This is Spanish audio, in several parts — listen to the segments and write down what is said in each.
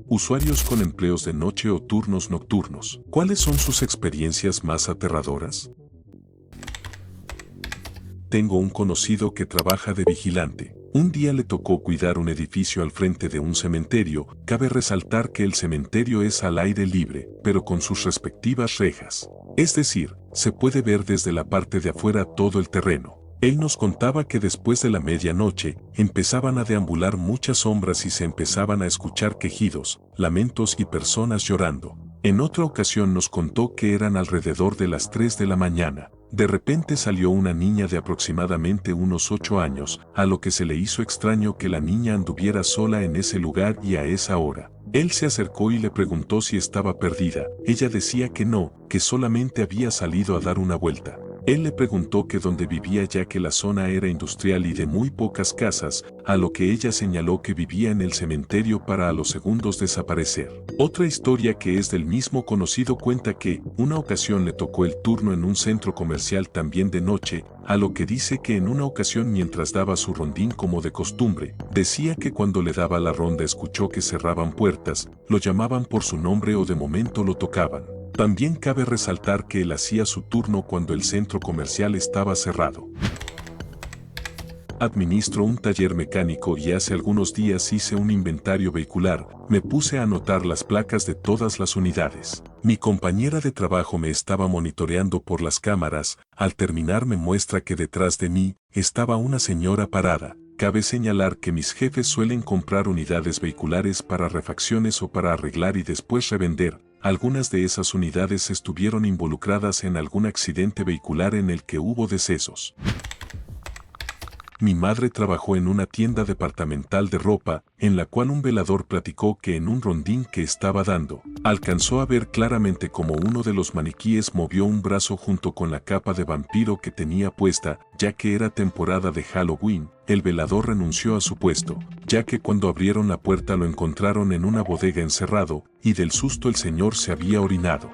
Usuarios con empleos de noche o turnos nocturnos. ¿Cuáles son sus experiencias más aterradoras? Tengo un conocido que trabaja de vigilante. Un día le tocó cuidar un edificio al frente de un cementerio. Cabe resaltar que el cementerio es al aire libre, pero con sus respectivas rejas. Es decir, se puede ver desde la parte de afuera todo el terreno. Él nos contaba que después de la medianoche empezaban a deambular muchas sombras y se empezaban a escuchar quejidos, lamentos y personas llorando. En otra ocasión nos contó que eran alrededor de las 3 de la mañana. De repente salió una niña de aproximadamente unos 8 años, a lo que se le hizo extraño que la niña anduviera sola en ese lugar y a esa hora. Él se acercó y le preguntó si estaba perdida. Ella decía que no, que solamente había salido a dar una vuelta. Él le preguntó que dónde vivía ya que la zona era industrial y de muy pocas casas, a lo que ella señaló que vivía en el cementerio para a los segundos desaparecer. Otra historia que es del mismo conocido cuenta que, una ocasión le tocó el turno en un centro comercial también de noche, a lo que dice que en una ocasión mientras daba su rondín como de costumbre, decía que cuando le daba la ronda escuchó que cerraban puertas, lo llamaban por su nombre o de momento lo tocaban. También cabe resaltar que él hacía su turno cuando el centro comercial estaba cerrado. Administro un taller mecánico y hace algunos días hice un inventario vehicular, me puse a anotar las placas de todas las unidades. Mi compañera de trabajo me estaba monitoreando por las cámaras, al terminar me muestra que detrás de mí estaba una señora parada. Cabe señalar que mis jefes suelen comprar unidades vehiculares para refacciones o para arreglar y después revender. Algunas de esas unidades estuvieron involucradas en algún accidente vehicular en el que hubo decesos. Mi madre trabajó en una tienda departamental de ropa, en la cual un velador platicó que en un rondín que estaba dando, alcanzó a ver claramente como uno de los maniquíes movió un brazo junto con la capa de vampiro que tenía puesta, ya que era temporada de Halloween. El velador renunció a su puesto, ya que cuando abrieron la puerta lo encontraron en una bodega encerrado, y del susto el señor se había orinado.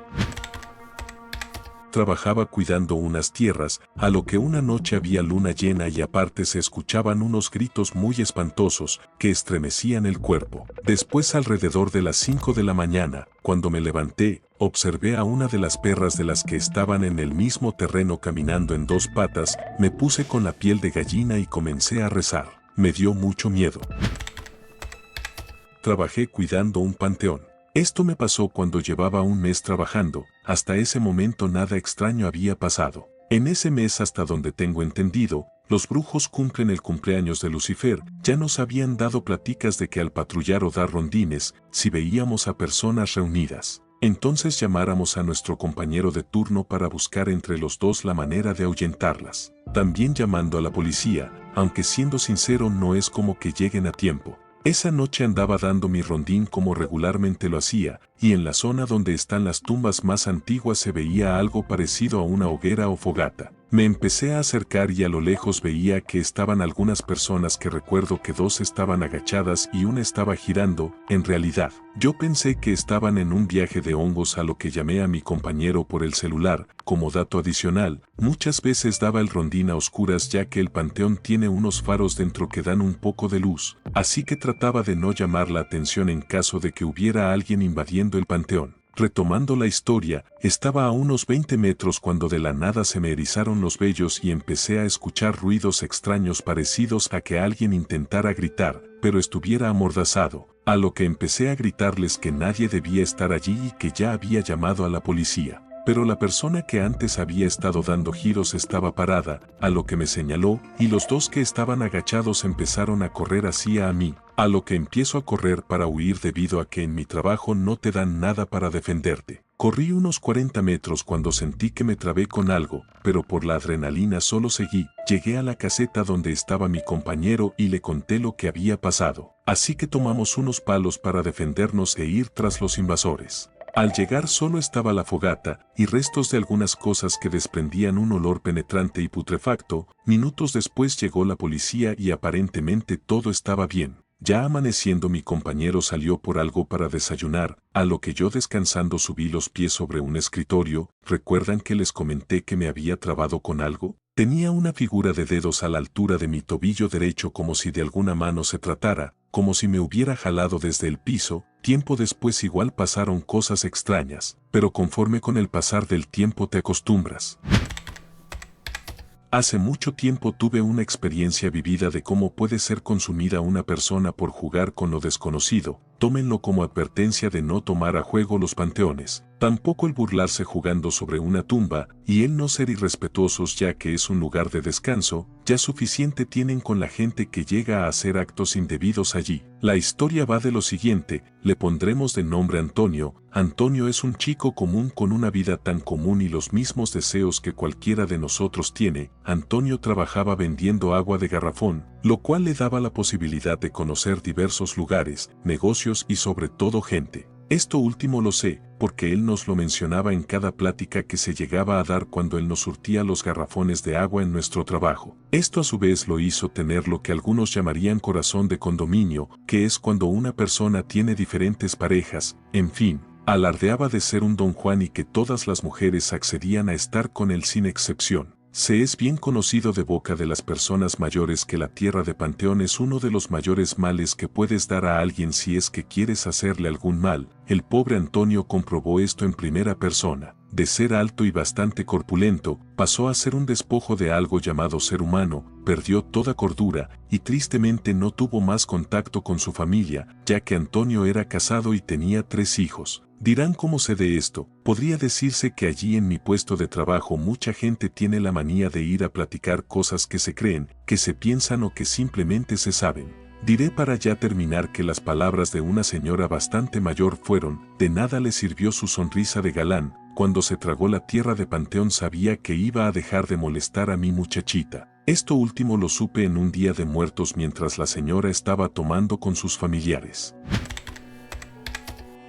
Trabajaba cuidando unas tierras, a lo que una noche había luna llena y aparte se escuchaban unos gritos muy espantosos que estremecían el cuerpo. Después alrededor de las 5 de la mañana, cuando me levanté, observé a una de las perras de las que estaban en el mismo terreno caminando en dos patas, me puse con la piel de gallina y comencé a rezar. Me dio mucho miedo. Trabajé cuidando un panteón. Esto me pasó cuando llevaba un mes trabajando, hasta ese momento nada extraño había pasado. En ese mes hasta donde tengo entendido, los brujos cumplen el cumpleaños de Lucifer, ya nos habían dado platicas de que al patrullar o dar rondines, si veíamos a personas reunidas, entonces llamáramos a nuestro compañero de turno para buscar entre los dos la manera de ahuyentarlas. También llamando a la policía, aunque siendo sincero no es como que lleguen a tiempo. Esa noche andaba dando mi rondín como regularmente lo hacía, y en la zona donde están las tumbas más antiguas se veía algo parecido a una hoguera o fogata. Me empecé a acercar y a lo lejos veía que estaban algunas personas que recuerdo que dos estaban agachadas y una estaba girando. En realidad, yo pensé que estaban en un viaje de hongos a lo que llamé a mi compañero por el celular. Como dato adicional, muchas veces daba el rondín a oscuras ya que el panteón tiene unos faros dentro que dan un poco de luz, así que trataba de no llamar la atención en caso de que hubiera alguien invadiendo el panteón. Retomando la historia, estaba a unos 20 metros cuando de la nada se me erizaron los vellos y empecé a escuchar ruidos extraños parecidos a que alguien intentara gritar, pero estuviera amordazado, a lo que empecé a gritarles que nadie debía estar allí y que ya había llamado a la policía. Pero la persona que antes había estado dando giros estaba parada, a lo que me señaló, y los dos que estaban agachados empezaron a correr hacia a mí, a lo que empiezo a correr para huir debido a que en mi trabajo no te dan nada para defenderte. Corrí unos 40 metros cuando sentí que me trabé con algo, pero por la adrenalina solo seguí. Llegué a la caseta donde estaba mi compañero y le conté lo que había pasado. Así que tomamos unos palos para defendernos e ir tras los invasores. Al llegar solo estaba la fogata y restos de algunas cosas que desprendían un olor penetrante y putrefacto. Minutos después llegó la policía y aparentemente todo estaba bien. Ya amaneciendo mi compañero salió por algo para desayunar, a lo que yo descansando subí los pies sobre un escritorio. ¿Recuerdan que les comenté que me había trabado con algo? Tenía una figura de dedos a la altura de mi tobillo derecho como si de alguna mano se tratara. como si me hubiera jalado desde el piso. Tiempo después igual pasaron cosas extrañas, pero conforme con el pasar del tiempo te acostumbras. Hace mucho tiempo tuve una experiencia vivida de cómo puede ser consumida una persona por jugar con lo desconocido. Tómenlo como advertencia de no tomar a juego los panteones, tampoco el burlarse jugando sobre una tumba, y el no ser irrespetuosos ya que es un lugar de descanso. Ya suficiente tienen con la gente que llega a hacer actos indebidos allí. La historia va de lo siguiente, le pondremos de nombre Antonio. Antonio es un chico común con una vida tan común y los mismos deseos que cualquiera de nosotros tiene. Antonio trabajaba vendiendo agua de garrafón, lo cual le daba la posibilidad de conocer diversos lugares, negocios y sobre todo gente. Esto último lo sé, porque él nos lo mencionaba en cada plática que se llegaba a dar cuando él nos surtía los garrafones de agua en nuestro trabajo. Esto a su vez lo hizo tener lo que algunos llamarían corazón de condominio, que es cuando una persona tiene diferentes parejas, en fin. Alardeaba de ser un don Juan y que todas las mujeres accedían a estar con él sin excepción. Se es bien conocido de boca de las personas mayores que la tierra de Panteón es uno de los mayores males que puedes dar a alguien si es que quieres hacerle algún mal. El pobre Antonio comprobó esto en primera persona. De ser alto y bastante corpulento, pasó a ser un despojo de algo llamado ser humano, perdió toda cordura y tristemente no tuvo más contacto con su familia, ya que Antonio era casado y tenía 3 hijos. Dirán cómo sé de esto. Podría decirse que allí en mi puesto de trabajo mucha gente tiene la manía de ir a platicar cosas que se creen, que se piensan o que simplemente se saben. Diré para ya terminar que las palabras de una señora bastante mayor fueron, de nada le sirvió su sonrisa de galán, cuando se tragó la tierra de Panteón sabía que iba a dejar de molestar a mi muchachita. Esto último lo supe en un día de muertos mientras la señora estaba tomando con sus familiares.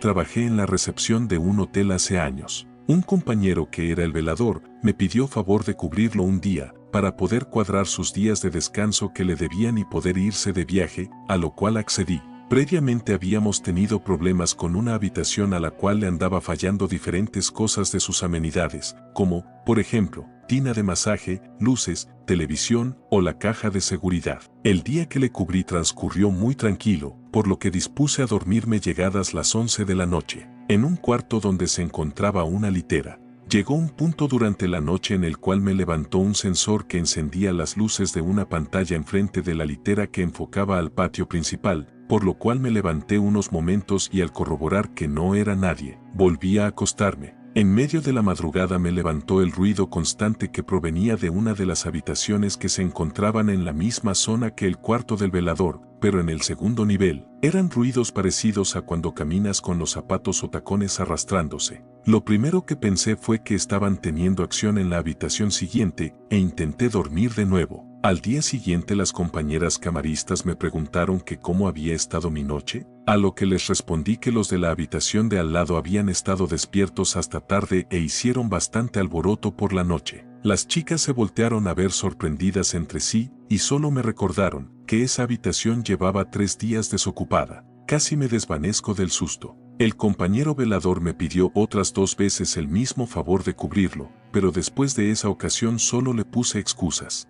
Trabajé en la recepción de un hotel hace años. Un compañero que era el velador me pidió favor de cubrirlo un día, para poder cuadrar sus días de descanso que le debían y poder irse de viaje, a lo cual accedí. Previamente habíamos tenido problemas con una habitación a la cual le andaba fallando diferentes cosas de sus amenidades, como, por ejemplo, tina de masaje, luces, televisión o la caja de seguridad. El día que le cubrí transcurrió muy tranquilo, por lo que dispuse a dormirme llegadas las 11 de la noche, en un cuarto donde se encontraba una litera. Llegó un punto durante la noche en el cual me levantó un sensor que encendía las luces de una pantalla enfrente de la litera que enfocaba al patio principal, por lo cual me levanté unos momentos y al corroborar que no era nadie, volví a acostarme. En medio de la madrugada me levantó el ruido constante que provenía de una de las habitaciones que se encontraban en la misma zona que el cuarto del velador, pero en el segundo nivel. Eran ruidos parecidos a cuando caminas con los zapatos o tacones arrastrándose. Lo primero que pensé fue que estaban teniendo acción en la habitación siguiente e intenté dormir de nuevo. Al día siguiente las compañeras camaristas me preguntaron que cómo había estado mi noche, a lo que les respondí que los de la habitación de al lado habían estado despiertos hasta tarde e hicieron bastante alboroto por la noche. Las chicas se voltearon a ver sorprendidas entre sí y solo me recordaron que esa habitación llevaba 3 días desocupada. Casi me desvanezco del susto. El compañero velador me pidió otras 2 veces el mismo favor de cubrirlo, pero después de esa ocasión solo le puse excusas.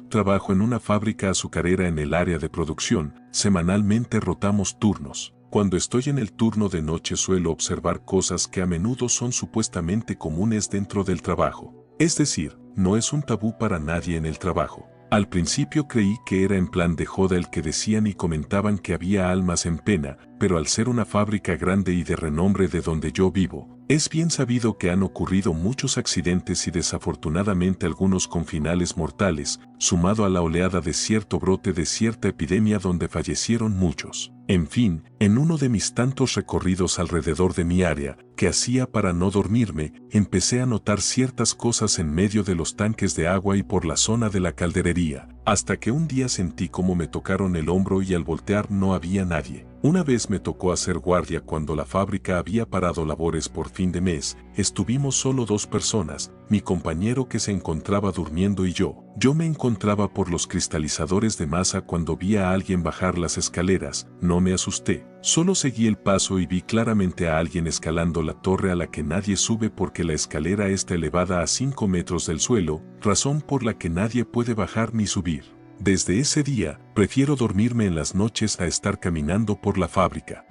Trabajo en una fábrica azucarera en el área de producción. Semanalmente rotamos turnos. Cuando estoy en el turno de noche suelo observar cosas que a menudo son supuestamente comunes dentro del trabajo. Es decir, no es un tabú para nadie en el trabajo. Al principio creí que era en plan de joda el que decían y comentaban que había almas en pena, pero al ser una fábrica grande y de renombre de donde yo vivo, es bien sabido que han ocurrido muchos accidentes y desafortunadamente algunos con finales mortales, sumado a la oleada de cierto brote de cierta epidemia donde fallecieron muchos. En fin, en uno de mis tantos recorridos alrededor de mi área, que hacía para no dormirme, empecé a notar ciertas cosas en medio de los tanques de agua y por la zona de la calderería, hasta que un día sentí como me tocaron el hombro y al voltear no había nadie. Una vez me tocó hacer guardia cuando la fábrica había parado labores por fin de mes. Estuvimos solo 2 personas, mi compañero que se encontraba durmiendo y yo. Yo me encontraba por los cristalizadores de masa cuando vi a alguien bajar las escaleras. No me asusté, solo seguí el paso y vi claramente a alguien escalando la torre a la que nadie sube porque la escalera está elevada a 5 metros del suelo, razón por la que nadie puede bajar ni subir. Desde ese día, prefiero dormirme en las noches a estar caminando por la fábrica.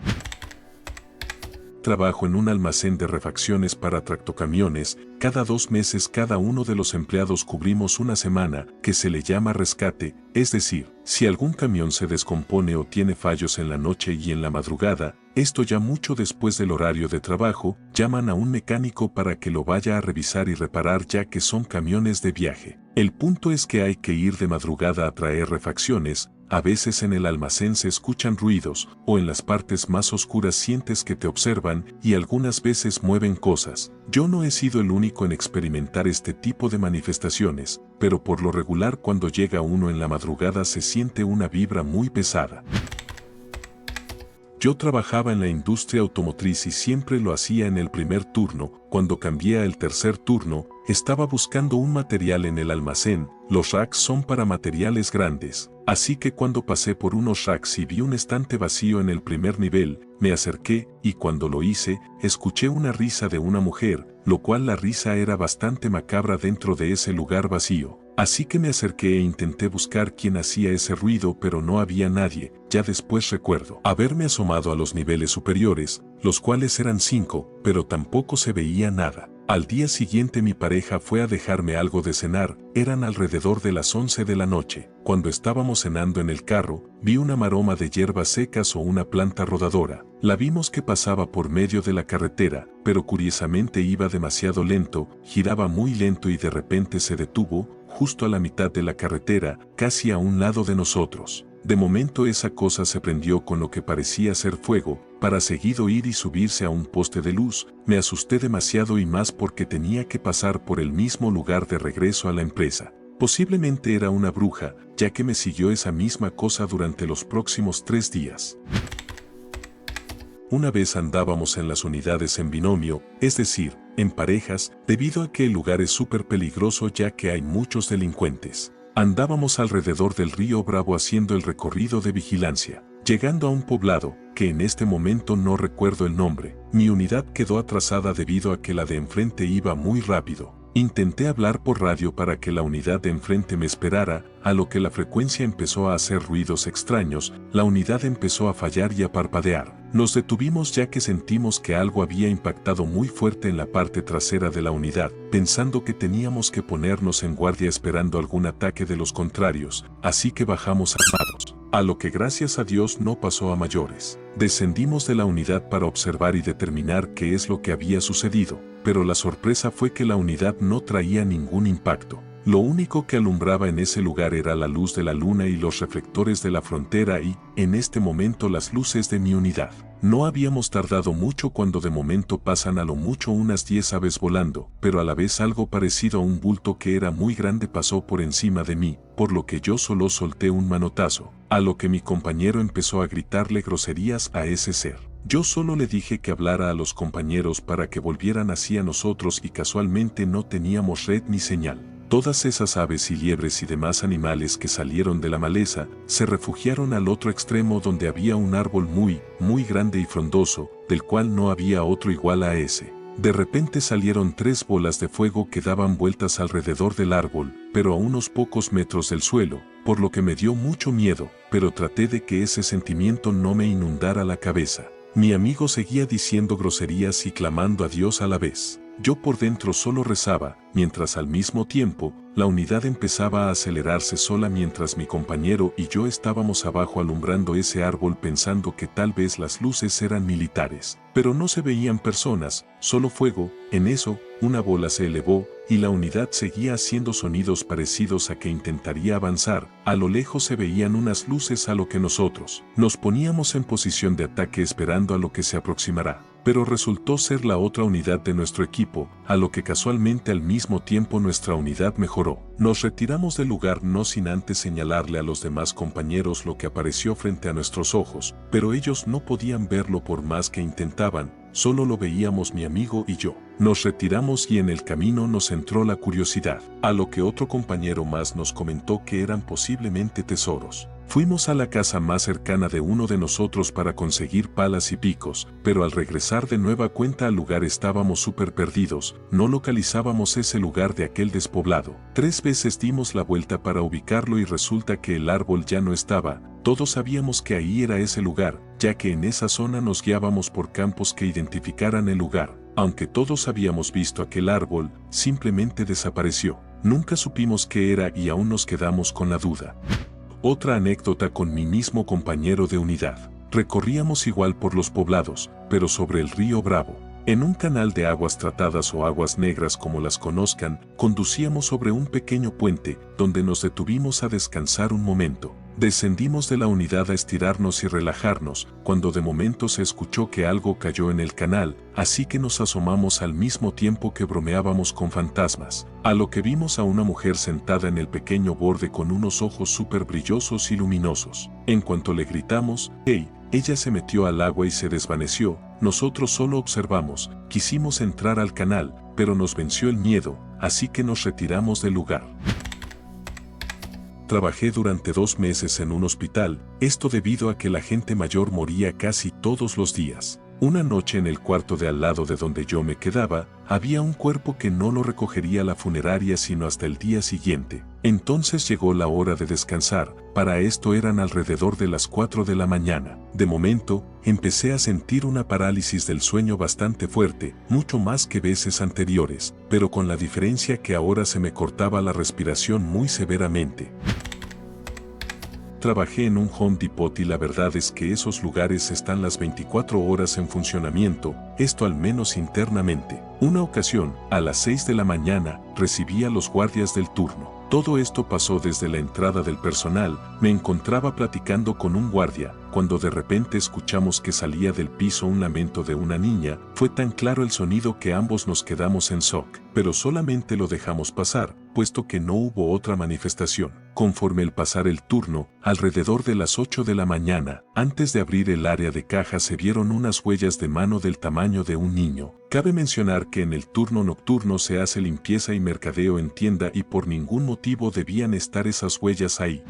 Trabajo en un almacén de refacciones para tractocamiones. Cada 2 meses cada uno de los empleados cubrimos una semana que se le llama rescate, es decir, si algún camión se descompone o tiene fallos en la noche y en la madrugada, esto ya mucho después del horario de trabajo, llaman a un mecánico para que lo vaya a revisar y reparar ya que son camiones de viaje. El punto es que hay que ir de madrugada a traer refacciones. A veces en el almacén se escuchan ruidos, o en las partes más oscuras sientes que te observan y algunas veces mueven cosas. Yo no he sido el único en experimentar este tipo de manifestaciones, pero por lo regular cuando llega uno en la madrugada se siente una vibra muy pesada. Yo trabajaba en la industria automotriz y siempre lo hacía en el primer turno. Cuando cambié al tercer turno, estaba buscando un material en el almacén. Los racks son para materiales grandes. Así que cuando pasé por unos racks y vi un estante vacío en el primer nivel, me acerqué y cuando lo hice, escuché una risa de una mujer, lo cual la risa era bastante macabra dentro de ese lugar vacío. Así que me acerqué e intenté buscar quién hacía ese ruido, pero no había nadie. Ya después recuerdo haberme asomado a los niveles superiores, los cuales eran 5, pero tampoco se veía nada. Al día siguiente mi pareja fue a dejarme algo de cenar, eran alrededor de las 11 de la noche. Cuando estábamos cenando en el carro, vi una maroma de hierbas secas o una planta rodadora. La vimos que pasaba por medio de la carretera, pero curiosamente iba demasiado lento, giraba muy lento y de repente se detuvo, justo a la mitad de la carretera, casi a un lado de nosotros. De momento esa cosa se prendió con lo que parecía ser fuego, para seguido ir y subirse a un poste de luz. Me asusté demasiado y más porque tenía que pasar por el mismo lugar de regreso a la empresa. Posiblemente era una bruja, ya que me siguió esa misma cosa durante los próximos 3 días. Una vez andábamos en las unidades en binomio, es decir, en parejas, debido a que el lugar es súper peligroso ya que hay muchos delincuentes. Andábamos alrededor del río Bravo haciendo el recorrido de vigilancia. Llegando a un poblado, que en este momento no recuerdo el nombre, mi unidad quedó atrasada debido a que la de enfrente iba muy rápido. Intenté hablar por radio para que la unidad de enfrente me esperara, a lo que la frecuencia empezó a hacer ruidos extraños, la unidad empezó a fallar y a parpadear. Nos detuvimos ya que sentimos que algo había impactado muy fuerte en la parte trasera de la unidad, pensando que teníamos que ponernos en guardia esperando algún ataque de los contrarios, así que bajamos armados. A lo que gracias a Dios no pasó a mayores. Descendimos de la unidad para observar y determinar qué es lo que había sucedido, pero la sorpresa fue que la unidad no traía ningún impacto. Lo único que alumbraba en ese lugar era la luz de la luna y los reflectores de la frontera y, en este momento, las luces de mi unidad. No habíamos tardado mucho cuando de momento pasan a lo mucho unas 10 aves volando, pero a la vez algo parecido a un bulto que era muy grande pasó por encima de mí, por lo que yo solo solté un manotazo, a lo que mi compañero empezó a gritarle groserías a ese ser. Yo solo le dije que hablara a los compañeros para que volvieran hacia nosotros y casualmente no teníamos red ni señal. Todas esas aves y liebres y demás animales que salieron de la maleza se refugiaron al otro extremo donde había un árbol muy grande y frondoso, del cual no había otro igual a ese. De repente salieron 3 bolas de fuego que daban vueltas alrededor del árbol, pero a unos pocos metros del suelo, por lo que me dio mucho miedo, pero traté de que ese sentimiento no me inundara la cabeza. Mi amigo seguía diciendo groserías y clamando a Dios a la vez. Yo por dentro solo rezaba, mientras al mismo tiempo, la unidad empezaba a acelerarse sola mientras mi compañero y yo estábamos abajo alumbrando ese árbol pensando que tal vez las luces eran militares. Pero no se veían personas, solo fuego. En eso, una bola se elevó, y la unidad seguía haciendo sonidos parecidos a que intentaría avanzar. A lo lejos se veían unas luces a lo que nosotros nos poníamos en posición de ataque esperando a lo que se aproximará. Pero resultó ser la otra unidad de nuestro equipo, a lo que casualmente al mismo tiempo nuestra unidad mejoró. Nos retiramos del lugar no sin antes señalarle a los demás compañeros lo que apareció frente a nuestros ojos, pero ellos no podían verlo por más que intentaban, solo lo veíamos mi amigo y yo. Nos retiramos y en el camino nos entró la curiosidad, a lo que otro compañero más nos comentó que eran posiblemente tesoros. Fuimos a la casa más cercana de uno de nosotros para conseguir palas y picos, pero al regresar de nueva cuenta al lugar estábamos súper perdidos, no localizábamos ese lugar de aquel despoblado. 3 veces dimos la vuelta para ubicarlo y resulta que el árbol ya no estaba. Todos sabíamos que ahí era ese lugar, ya que en esa zona nos guiábamos por campos que identificaran el lugar. Aunque todos habíamos visto aquel árbol, simplemente desapareció. Nunca supimos qué era y aún nos quedamos con la duda. Otra anécdota con mi mismo compañero de unidad. Recorríamos igual por los poblados, pero sobre el río Bravo. En un canal de aguas tratadas o aguas negras como las conozcan, conducíamos sobre un pequeño puente, donde nos detuvimos a descansar un momento. Descendimos de la unidad a estirarnos y relajarnos, cuando de momento se escuchó que algo cayó en el canal, así que nos asomamos al mismo tiempo que bromeábamos con fantasmas. A lo que vimos a una mujer sentada en el pequeño borde con unos ojos súper brillosos y luminosos. En cuanto le gritamos, ¡hey!, ella se metió al agua y se desvaneció. Nosotros solo observamos, quisimos entrar al canal, pero nos venció el miedo, así que nos retiramos del lugar. Trabajé durante 2 meses en un hospital, esto debido a que la gente mayor moría casi todos los días. Una noche en el cuarto de al lado de donde yo me quedaba, había un cuerpo que no lo recogería la funeraria sino hasta el día siguiente. Entonces llegó la hora de descansar, para esto eran alrededor de las 4 de la mañana. De momento, empecé a sentir una parálisis del sueño bastante fuerte, mucho más que veces anteriores, pero con la diferencia que ahora se me cortaba la respiración muy severamente. Trabajé en un Home Depot y la verdad es que esos lugares están las 24 horas en funcionamiento, esto al menos internamente. Una ocasión, a las 6 de la mañana, recibí a los guardias del turno. Todo esto pasó desde la entrada del personal, me encontraba platicando con un guardia, cuando de repente escuchamos que salía del piso un lamento de una niña, fue tan claro el sonido que ambos nos quedamos en shock, pero solamente lo dejamos pasar, puesto que no hubo otra manifestación. Conforme el pasar el turno, alrededor de las 8 de la mañana, antes de abrir el área de caja se vieron unas huellas de mano del tamaño de un niño. Cabe mencionar que en el turno nocturno se hace limpieza y mercadeo en tienda y por ningún motivo debían estar esas huellas ahí.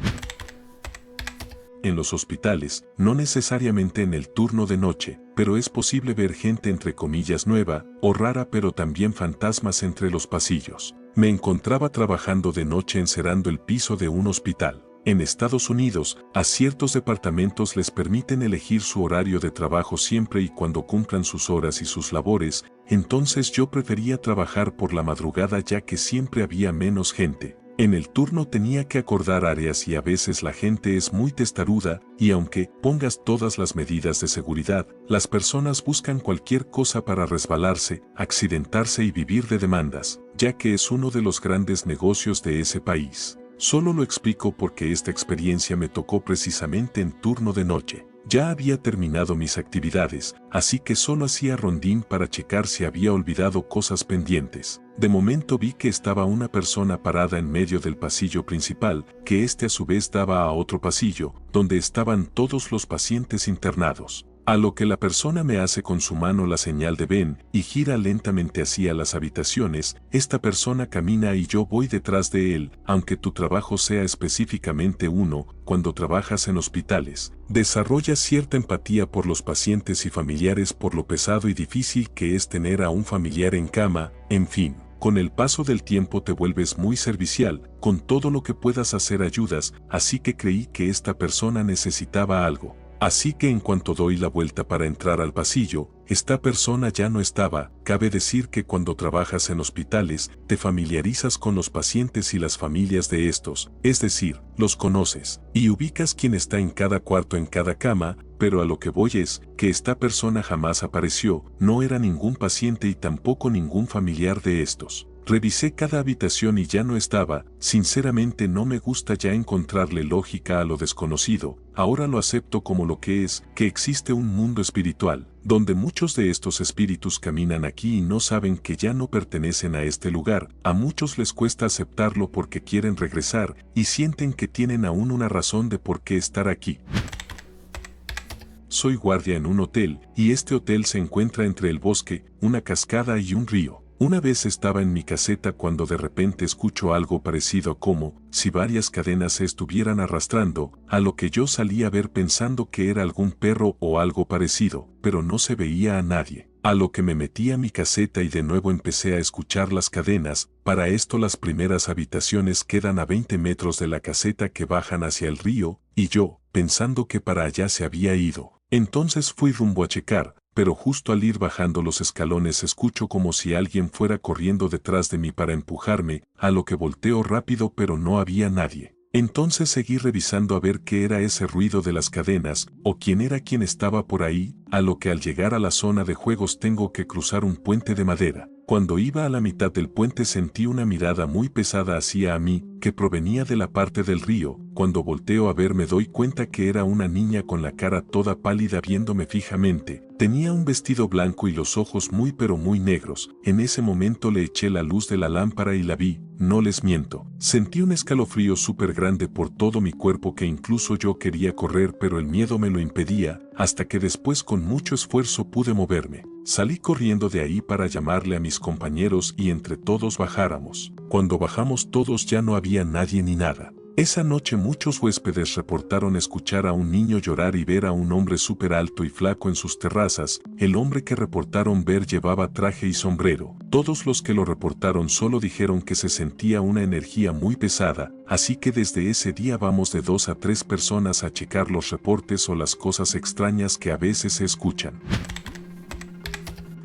En los hospitales, no necesariamente en el turno de noche, pero es posible ver gente entre comillas nueva o rara pero también fantasmas entre los pasillos. Me encontraba trabajando de noche encerando el piso de un hospital. En Estados Unidos, a ciertos departamentos les permiten elegir su horario de trabajo siempre y cuando cumplan sus horas y sus labores, entonces yo prefería trabajar por la madrugada ya que siempre había menos gente. En el turno tenía que acordar áreas y a veces la gente es muy testaruda y aunque pongas todas las medidas de seguridad, las personas buscan cualquier cosa para resbalarse, accidentarse y vivir de demandas, ya que es uno de los grandes negocios de ese país. Solo lo explico porque esta experiencia me tocó precisamente en turno de noche. Ya había terminado mis actividades, así que solo hacía rondín para checar si había olvidado cosas pendientes. De momento vi que estaba una persona parada en medio del pasillo principal, que a su vez daba a otro pasillo, donde estaban todos los pacientes internados. A lo que la persona me hace con su mano la señal de ven y gira lentamente hacia las habitaciones, esta persona camina y yo voy detrás de él, aunque tu trabajo sea específicamente uno, cuando trabajas en hospitales, desarrollas cierta empatía por los pacientes y familiares por lo pesado y difícil que es tener a un familiar en cama, en fin. Con el paso del tiempo te vuelves muy servicial, con todo lo que puedas hacer ayudas, así que creí que esta persona necesitaba algo. Así que en cuanto doy la vuelta para entrar al pasillo, esta persona ya no estaba. Cabe decir que cuando trabajas en hospitales, te familiarizas con los pacientes y las familias de estos, es decir, los conoces, y ubicas quién está en cada cuarto en cada cama, pero a lo que voy es que esta persona jamás apareció, no era ningún paciente y tampoco ningún familiar de estos. Revisé cada habitación y ya no estaba, sinceramente no me gusta ya encontrarle lógica a lo desconocido, ahora lo acepto como lo que es, que existe un mundo espiritual, donde muchos de estos espíritus caminan aquí y no saben que ya no pertenecen a este lugar, a muchos les cuesta aceptarlo porque quieren regresar y sienten que tienen aún una razón de por qué estar aquí. Soy guardia en un hotel y este hotel se encuentra entre el bosque, una cascada y un río. Una vez estaba en mi caseta cuando de repente escucho algo parecido como si varias cadenas se estuvieran arrastrando, a lo que yo salí a ver pensando que era algún perro o algo parecido, pero no se veía a nadie. A lo que me metí a mi caseta y de nuevo empecé a escuchar las cadenas. Para esto las primeras habitaciones quedan a 20 metros de la caseta que bajan hacia el río, y yo, pensando que para allá se había ido. Entonces fui rumbo a checar, pero justo al ir bajando los escalones escucho como si alguien fuera corriendo detrás de mí para empujarme, a lo que volteo rápido pero no había nadie. Entonces seguí revisando a ver qué era ese ruido de las cadenas, o quién era quien estaba por ahí, a lo que al llegar a la zona de juegos tengo que cruzar un puente de madera. Cuando iba a la mitad del puente sentí una mirada muy pesada hacia a mí, que provenía de la parte del río. Cuando volteo a ver me doy cuenta que era una niña con la cara toda pálida viéndome fijamente. Tenía un vestido blanco y los ojos muy pero muy negros. En ese momento le eché la luz de la lámpara y la vi, no les miento. Sentí un escalofrío súper grande por todo mi cuerpo que incluso yo quería correr pero el miedo me lo impedía, hasta que después con mucho esfuerzo pude moverme. Salí corriendo de ahí para llamarle a mis compañeros y entre todos bajáramos. Cuando bajamos todos ya no había nadie ni nada. Esa noche muchos huéspedes reportaron escuchar a un niño llorar y ver a un hombre súper alto y flaco en sus terrazas. El hombre que reportaron ver llevaba traje y sombrero. Todos los que lo reportaron solo dijeron que se sentía una energía muy pesada, así que desde ese día vamos de 2 a 3 personas a checar los reportes o las cosas extrañas que a veces se escuchan.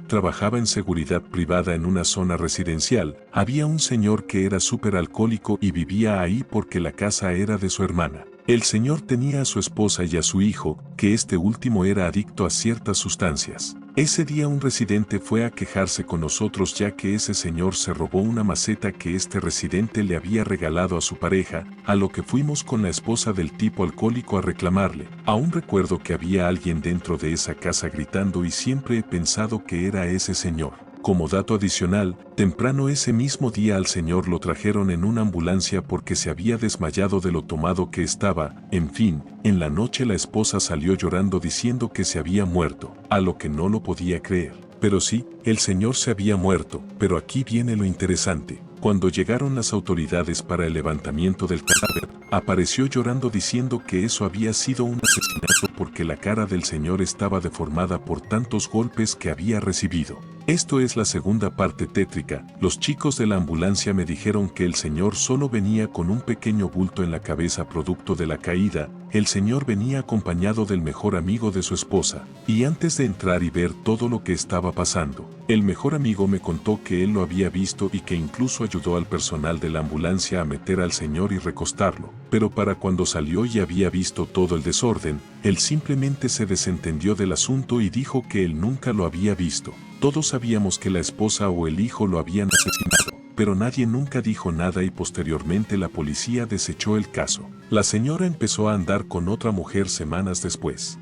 Trabajaba en seguridad privada en una zona residencial. Había un señor que era súper alcohólico y vivía ahí porque la casa era de su hermana. El señor tenía a su esposa y a su hijo, que este último era adicto a ciertas sustancias. Ese día un residente fue a quejarse con nosotros ya que ese señor se robó una maceta que este residente le había regalado a su pareja, a lo que fuimos con la esposa del tipo alcohólico a reclamarle. Aún recuerdo que había alguien dentro de esa casa gritando y siempre he pensado que era ese señor. Como dato adicional, temprano ese mismo día al señor lo trajeron en una ambulancia porque se había desmayado de lo tomado que estaba. En fin, en la noche la esposa salió llorando diciendo que se había muerto, a lo que no lo podía creer. Pero sí, el señor se había muerto, pero aquí viene lo interesante. Cuando llegaron las autoridades para el levantamiento del cadáver, apareció llorando diciendo que eso había sido un asesinato porque la cara del señor estaba deformada por tantos golpes que había recibido. Esto es la segunda parte tétrica. Los chicos de la ambulancia me dijeron que el señor solo venía con un pequeño bulto en la cabeza producto de la caída. El señor venía acompañado del mejor amigo de su esposa, y antes de entrar y ver todo lo que estaba pasando, el mejor amigo me contó que él lo había visto y que incluso ayudó al personal de la ambulancia a meter al señor y recostarlo. Pero para cuando salió y había visto todo el desorden, él simplemente se desentendió del asunto y dijo que él nunca lo había visto. Todos sabíamos que la esposa o el hijo lo habían asesinado, pero nadie nunca dijo nada y posteriormente la policía desechó el caso. La señora empezó a andar con otra mujer semanas después.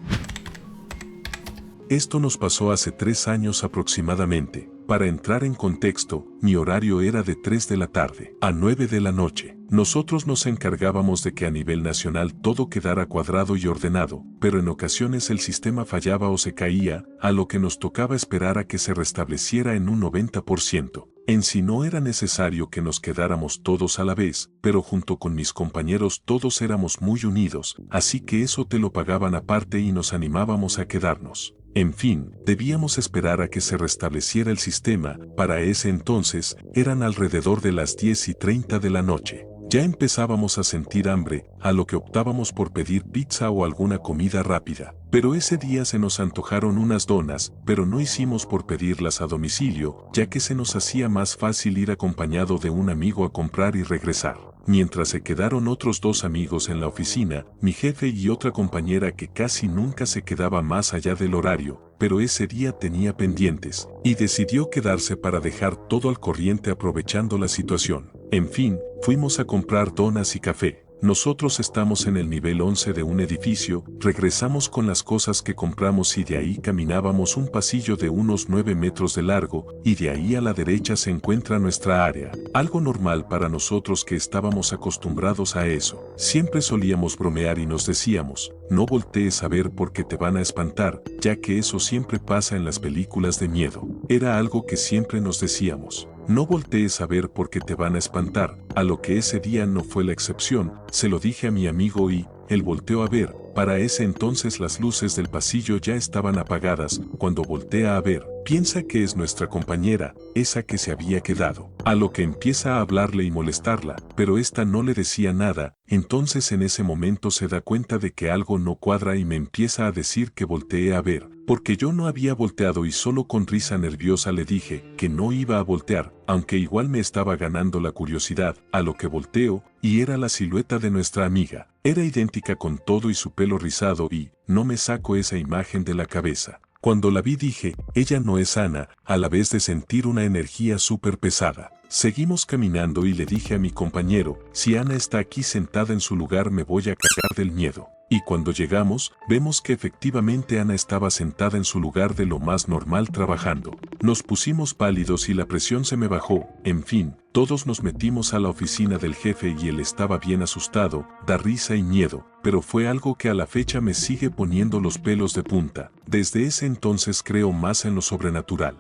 Esto nos pasó hace 3 años aproximadamente. Para entrar en contexto, mi horario era de 3 de la tarde a 9 de la noche. Nosotros nos encargábamos de que a nivel nacional todo quedara cuadrado y ordenado, pero en ocasiones el sistema fallaba o se caía, a lo que nos tocaba esperar a que se restableciera en un 90%. En sí no era necesario que nos quedáramos todos a la vez, pero junto con mis compañeros todos éramos muy unidos, así que eso te lo pagaban aparte y nos animábamos a quedarnos. En fin, debíamos esperar a que se restableciera el sistema. Para ese entonces, eran alrededor de las 10:30 de la noche. Ya empezábamos a sentir hambre, a lo que optábamos por pedir pizza o alguna comida rápida. Pero ese día se nos antojaron unas donas, pero no hicimos por pedirlas a domicilio, ya que se nos hacía más fácil ir acompañado de un amigo a comprar y regresar. Mientras se quedaron otros 2 amigos en la oficina, mi jefe y otra compañera que casi nunca se quedaba más allá del horario, pero ese día tenía pendientes, y decidió quedarse para dejar todo al corriente aprovechando la situación. En fin, fuimos a comprar donas y café. nosotros estamos en el nivel 11 de un edificio, regresamos con las cosas que compramos y de ahí caminábamos un pasillo de unos 9 metros de largo, y de ahí a la derecha se encuentra nuestra área. Algo normal para nosotros que estábamos acostumbrados a eso. Siempre solíamos bromear y nos decíamos, no voltees a ver porque te van a espantar, ya que eso siempre pasa en las películas de miedo. Era algo que siempre nos decíamos. No voltees a ver porque te van a espantar, a lo que ese día no fue la excepción, se lo dije a mi amigo y, él volteó a ver, para ese entonces las luces del pasillo ya estaban apagadas, cuando voltea a ver, piensa que es nuestra compañera, esa que se había quedado, a lo que empieza a hablarle y molestarla, pero esta no le decía nada, entonces en ese momento se da cuenta de que algo no cuadra y me empieza a decir que voltee a ver, porque yo no había volteado y solo con risa nerviosa le dije que no iba a voltear, aunque igual me estaba ganando la curiosidad, a lo que volteo, y era la silueta de nuestra amiga. Era idéntica con todo y su pelo rizado y, no me saco esa imagen de la cabeza. Cuando la vi dije, ella no es Ana, a la vez de sentir una energía súper pesada. Seguimos caminando y le dije a mi compañero, si Ana está aquí sentada en su lugar me voy a cagar del miedo. Y cuando llegamos, vemos que efectivamente Ana estaba sentada en su lugar de lo más normal trabajando. Nos pusimos pálidos y la presión se me bajó, en fin, todos nos metimos a la oficina del jefe y él estaba bien asustado, da risa y miedo, pero fue algo que a la fecha me sigue poniendo los pelos de punta. Desde ese entonces creo más en lo sobrenatural.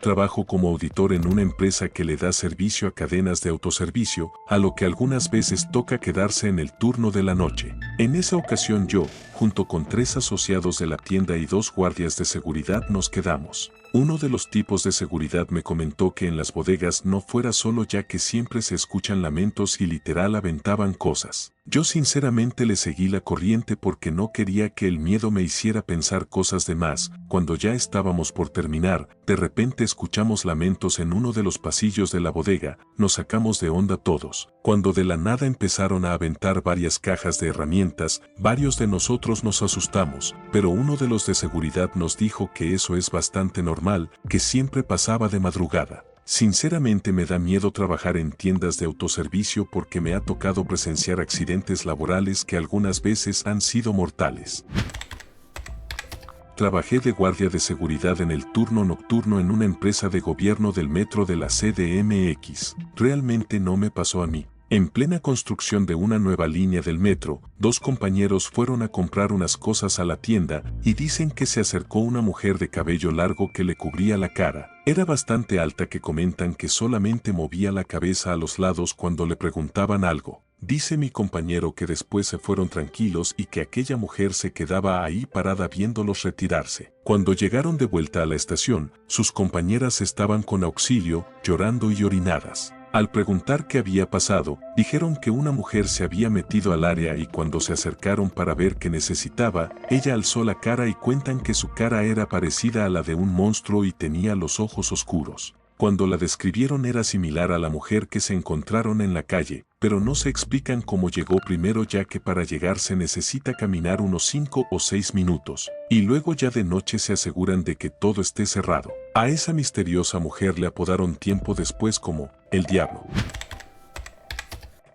Trabajo como auditor en una empresa que le da servicio a cadenas de autoservicio, a lo que algunas veces toca quedarse en el turno de la noche. En esa ocasión yo, junto con 3 asociados de la tienda y 2 guardias de seguridad nos quedamos. Uno de los tipos de seguridad me comentó que en las bodegas no fuera solo ya que siempre se escuchan lamentos y literal aventaban cosas. Yo sinceramente le seguí la corriente porque no quería que el miedo me hiciera pensar cosas de más. Cuando ya estábamos por terminar, de repente escuchamos lamentos en uno de los pasillos de la bodega, nos sacamos de onda todos. Cuando de la nada empezaron a aventar varias cajas de herramientas, varios de nosotros nos asustamos, pero uno de los de seguridad nos dijo que eso es bastante normal, que siempre pasaba de madrugada. Sinceramente me da miedo trabajar en tiendas de autoservicio porque me ha tocado presenciar accidentes laborales que algunas veces han sido mortales. Trabajé de guardia de seguridad en el turno nocturno en una empresa de gobierno del metro de la CDMX. Realmente no me pasó a mí. En plena construcción de una nueva línea del metro, 2 compañeros fueron a comprar unas cosas a la tienda y dicen que se acercó una mujer de cabello largo que le cubría la cara. Era bastante alta que comentan que solamente movía la cabeza a los lados cuando le preguntaban algo. Dice mi compañero que después se fueron tranquilos y que aquella mujer se quedaba ahí parada viéndolos retirarse. Cuando llegaron de vuelta a la estación, sus compañeras estaban con auxilio, llorando y orinadas. Al preguntar qué había pasado, dijeron que una mujer se había metido al área y cuando se acercaron para ver qué necesitaba, ella alzó la cara y cuentan que su cara era parecida a la de un monstruo y tenía los ojos oscuros. Cuando la describieron era similar a la mujer que se encontraron en la calle, pero no se explican cómo llegó primero ya que para llegar se necesita caminar unos 5 o 6 minutos, y luego ya de noche se aseguran de que todo esté cerrado. A esa misteriosa mujer le apodaron tiempo después como el Diablo.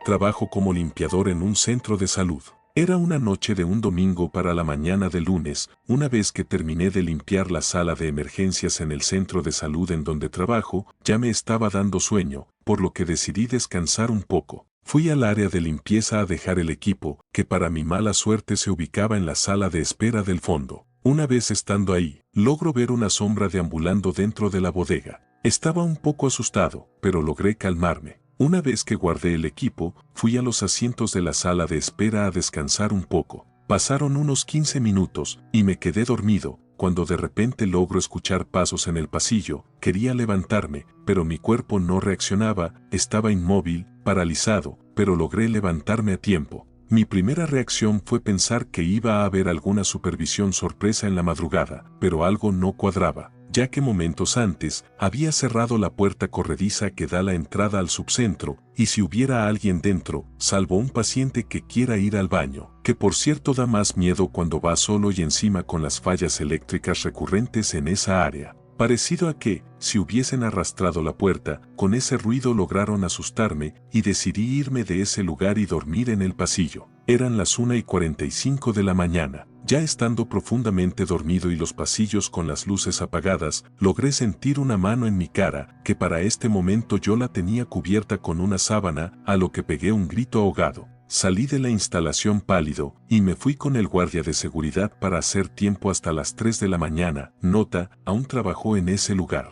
Trabajo como limpiador en un centro de salud. Era una noche de un domingo para la mañana del lunes, una vez que terminé de limpiar la sala de emergencias en el centro de salud en donde trabajo, ya me estaba dando sueño, por lo que decidí descansar un poco. Fui al área de limpieza a dejar el equipo, que para mi mala suerte se ubicaba en la sala de espera del fondo. Una vez estando ahí, logro ver una sombra deambulando dentro de la bodega. Estaba un poco asustado, pero logré calmarme. Una vez que guardé el equipo, fui a los asientos de la sala de espera a descansar un poco. Pasaron unos 15 minutos, y me quedé dormido, cuando de repente logro escuchar pasos en el pasillo. Quería levantarme, pero mi cuerpo no reaccionaba, estaba inmóvil, paralizado, pero logré levantarme a tiempo. Mi primera reacción fue pensar que iba a haber alguna supervisión sorpresa en la madrugada, pero algo no cuadraba, ya que momentos antes había cerrado la puerta corrediza que da la entrada al subcentro, y si hubiera alguien dentro, salvo un paciente que quiera ir al baño, que por cierto da más miedo cuando va solo y encima con las fallas eléctricas recurrentes en esa área. parecido a que, si hubiesen arrastrado la puerta, con ese ruido lograron asustarme y decidí irme de ese lugar y dormir en el pasillo. Eran las 1:45 de la mañana. Ya estando profundamente dormido y los pasillos con las luces apagadas, logré sentir una mano en mi cara, que para este momento yo la tenía cubierta con una sábana, a lo que pegué un grito ahogado. Salí de la instalación pálido y me fui con el guardia de seguridad para hacer tiempo hasta las 3 de la mañana. Nota, aún trabajó en ese lugar.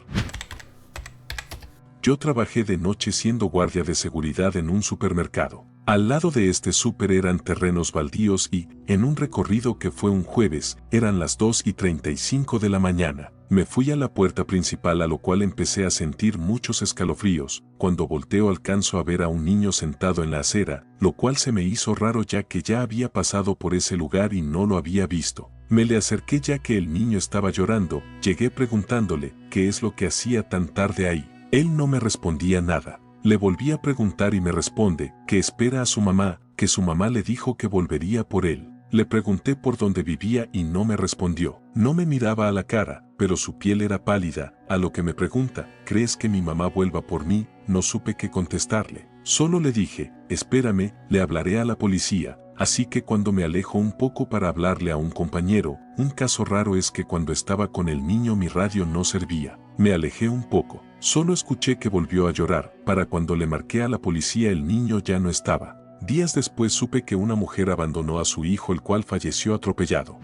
Yo trabajé de noche siendo guardia de seguridad en un supermercado. Al lado de este súper eran terrenos baldíos y, en un recorrido que fue un jueves, eran las 2:35 de la mañana. Me fui a la puerta principal, a lo cual empecé a sentir muchos escalofríos. Cuando volteo alcanzo a ver a un niño sentado en la acera, lo cual se me hizo raro ya que ya había pasado por ese lugar y no lo había visto. Me le acerqué ya que el niño estaba llorando, llegué preguntándole qué es lo que hacía tan tarde ahí. Él no me respondía nada. Le volví a preguntar y me responde que espera a su mamá, que su mamá le dijo que volvería por él. Le pregunté por dónde vivía y no me respondió. No me miraba a la cara, pero su piel era pálida, a lo que me pregunta, ¿crees que mi mamá vuelva por mí? No supe qué contestarle. Solo le dije, espérame, le hablaré a la policía. Así que cuando me alejo un poco para hablarle a un compañero, un caso raro es que cuando estaba con el niño mi radio no servía. Me alejé un poco, solo escuché que volvió a llorar. Para cuando le marqué a la policía el niño ya no estaba. Días después supe que una mujer abandonó a su hijo, el cual falleció atropellado.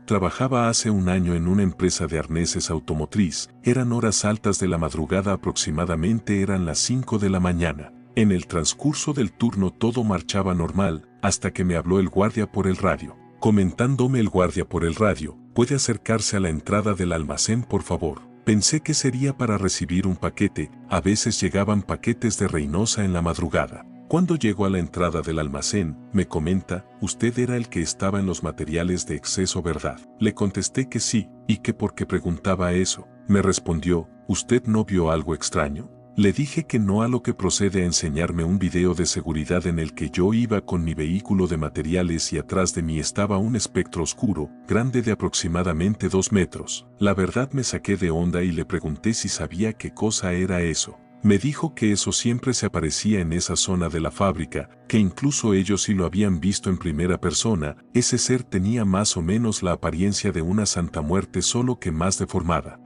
Trabajaba hace un año en una empresa de arneses automotriz. Eran horas altas de la madrugada, aproximadamente eran las 5 de la mañana. En el transcurso del turno todo marchaba normal, hasta que me habló el guardia por el radio. Comentándome el guardia por el radio, ¿puede acercarse a la entrada del almacén por favor? Pensé que sería para recibir un paquete, a veces llegaban paquetes de Reynosa en la madrugada. Cuando llego a la entrada del almacén, me comenta, usted era el que estaba en los materiales de exceso, ¿verdad? Le contesté que sí, y que por qué preguntaba eso. Me respondió, ¿usted no vio algo extraño? Le dije que no, a lo que procede a enseñarme un video de seguridad en el que yo iba con mi vehículo de materiales y atrás de mí estaba un espectro oscuro, grande de aproximadamente 2 metros. La verdad me saqué de onda y le pregunté si sabía qué cosa era eso. Me dijo que eso siempre se aparecía en esa zona de la fábrica, que incluso ellos sí lo habían visto en primera persona. Ese ser tenía más o menos la apariencia de una Santa Muerte, solo que más deformada.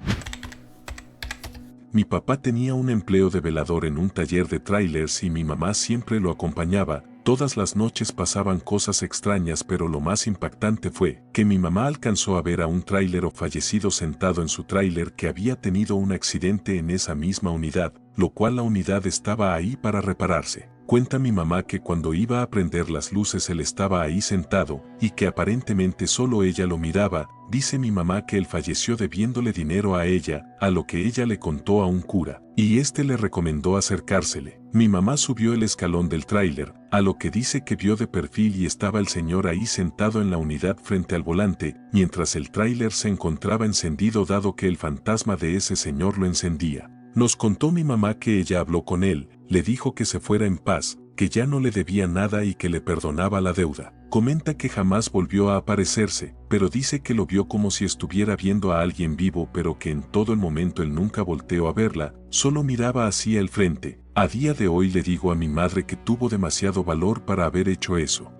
Mi papá tenía un empleo de velador en un taller de trailers y mi mamá siempre lo acompañaba. Todas las noches pasaban cosas extrañas, pero lo más impactante fue que mi mamá alcanzó a ver a un trailero fallecido sentado en su tráiler que había tenido un accidente en esa misma unidad, lo cual la unidad estaba ahí para repararse. Cuenta mi mamá que cuando iba a prender las luces él estaba ahí sentado y que aparentemente solo ella lo miraba. Dice mi mamá que él falleció debiéndole dinero a ella, a lo que ella le contó a un cura, y este le recomendó acercársele. Mi mamá subió el escalón del tráiler, a lo que dice que vio de perfil y estaba el señor ahí sentado en la unidad frente al volante, mientras el tráiler se encontraba encendido, dado que el fantasma de ese señor lo encendía. Nos contó mi mamá que ella habló con él, le dijo que se fuera en paz, que ya no le debía nada y que le perdonaba la deuda. Comenta que jamás volvió a aparecerse, pero dice que lo vio como si estuviera viendo a alguien vivo, pero que en todo el momento él nunca volteó a verla, solo miraba hacia el frente. A día de hoy le digo a mi madre que tuvo demasiado valor para haber hecho eso.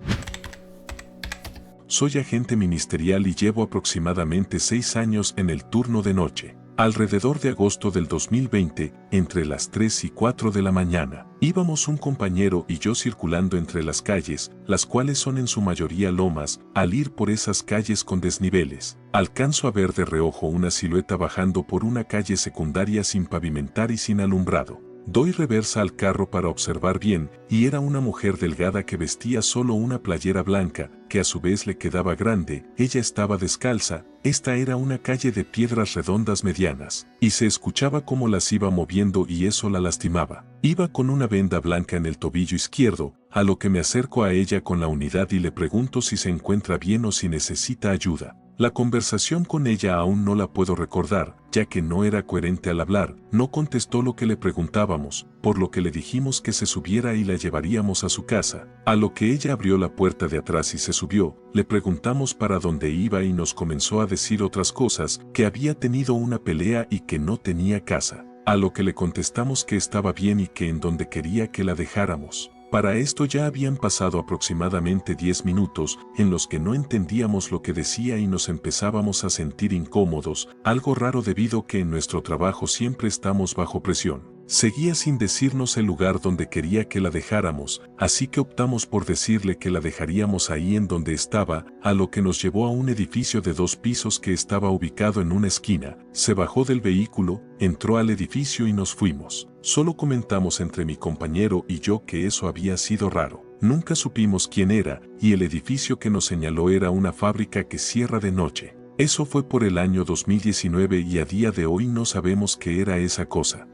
Soy agente ministerial y llevo aproximadamente 6 años en el turno de noche. Alrededor de agosto del 2020, entre las 3 y 4 de la mañana, íbamos un compañero y yo circulando entre las calles, las cuales son en su mayoría lomas. Al ir por esas calles con desniveles, alcanzo a ver de reojo una silueta bajando por una calle secundaria sin pavimentar y sin alumbrado. Doy reversa al carro para observar bien, y era una mujer delgada que vestía solo una playera blanca, que a su vez le quedaba grande. Ella estaba descalza. Esta era una calle de piedras redondas medianas, y se escuchaba cómo las iba moviendo y eso la lastimaba. Iba con una venda blanca en el tobillo izquierdo, a lo que me acerco a ella con la unidad y le pregunto si se encuentra bien o si necesita ayuda. La conversación con ella aún no la puedo recordar, ya que no era coherente al hablar, no contestó lo que le preguntábamos, por lo que le dijimos que se subiera y la llevaríamos a su casa, a lo que ella abrió la puerta de atrás y se subió, le preguntamos para dónde iba y nos comenzó a decir otras cosas, que había tenido una pelea y que no tenía casa, a lo que le contestamos que estaba bien y que en donde quería que la dejáramos. Para esto ya habían pasado aproximadamente 10 minutos en los que no entendíamos lo que decía y nos empezábamos a sentir incómodos, algo raro debido que en nuestro trabajo siempre estamos bajo presión. Seguía sin decirnos el lugar donde quería que la dejáramos, así que optamos por decirle que la dejaríamos ahí en donde estaba, a lo que nos llevó a un edificio de 2 pisos que estaba ubicado en una esquina. Se bajó del vehículo, entró al edificio y nos fuimos. Solo comentamos entre mi compañero y yo que eso había sido raro. Nunca supimos quién era, y el edificio que nos señaló era una fábrica que cierra de noche. Eso fue por el año 2019 y a día de hoy no sabemos qué era esa cosa.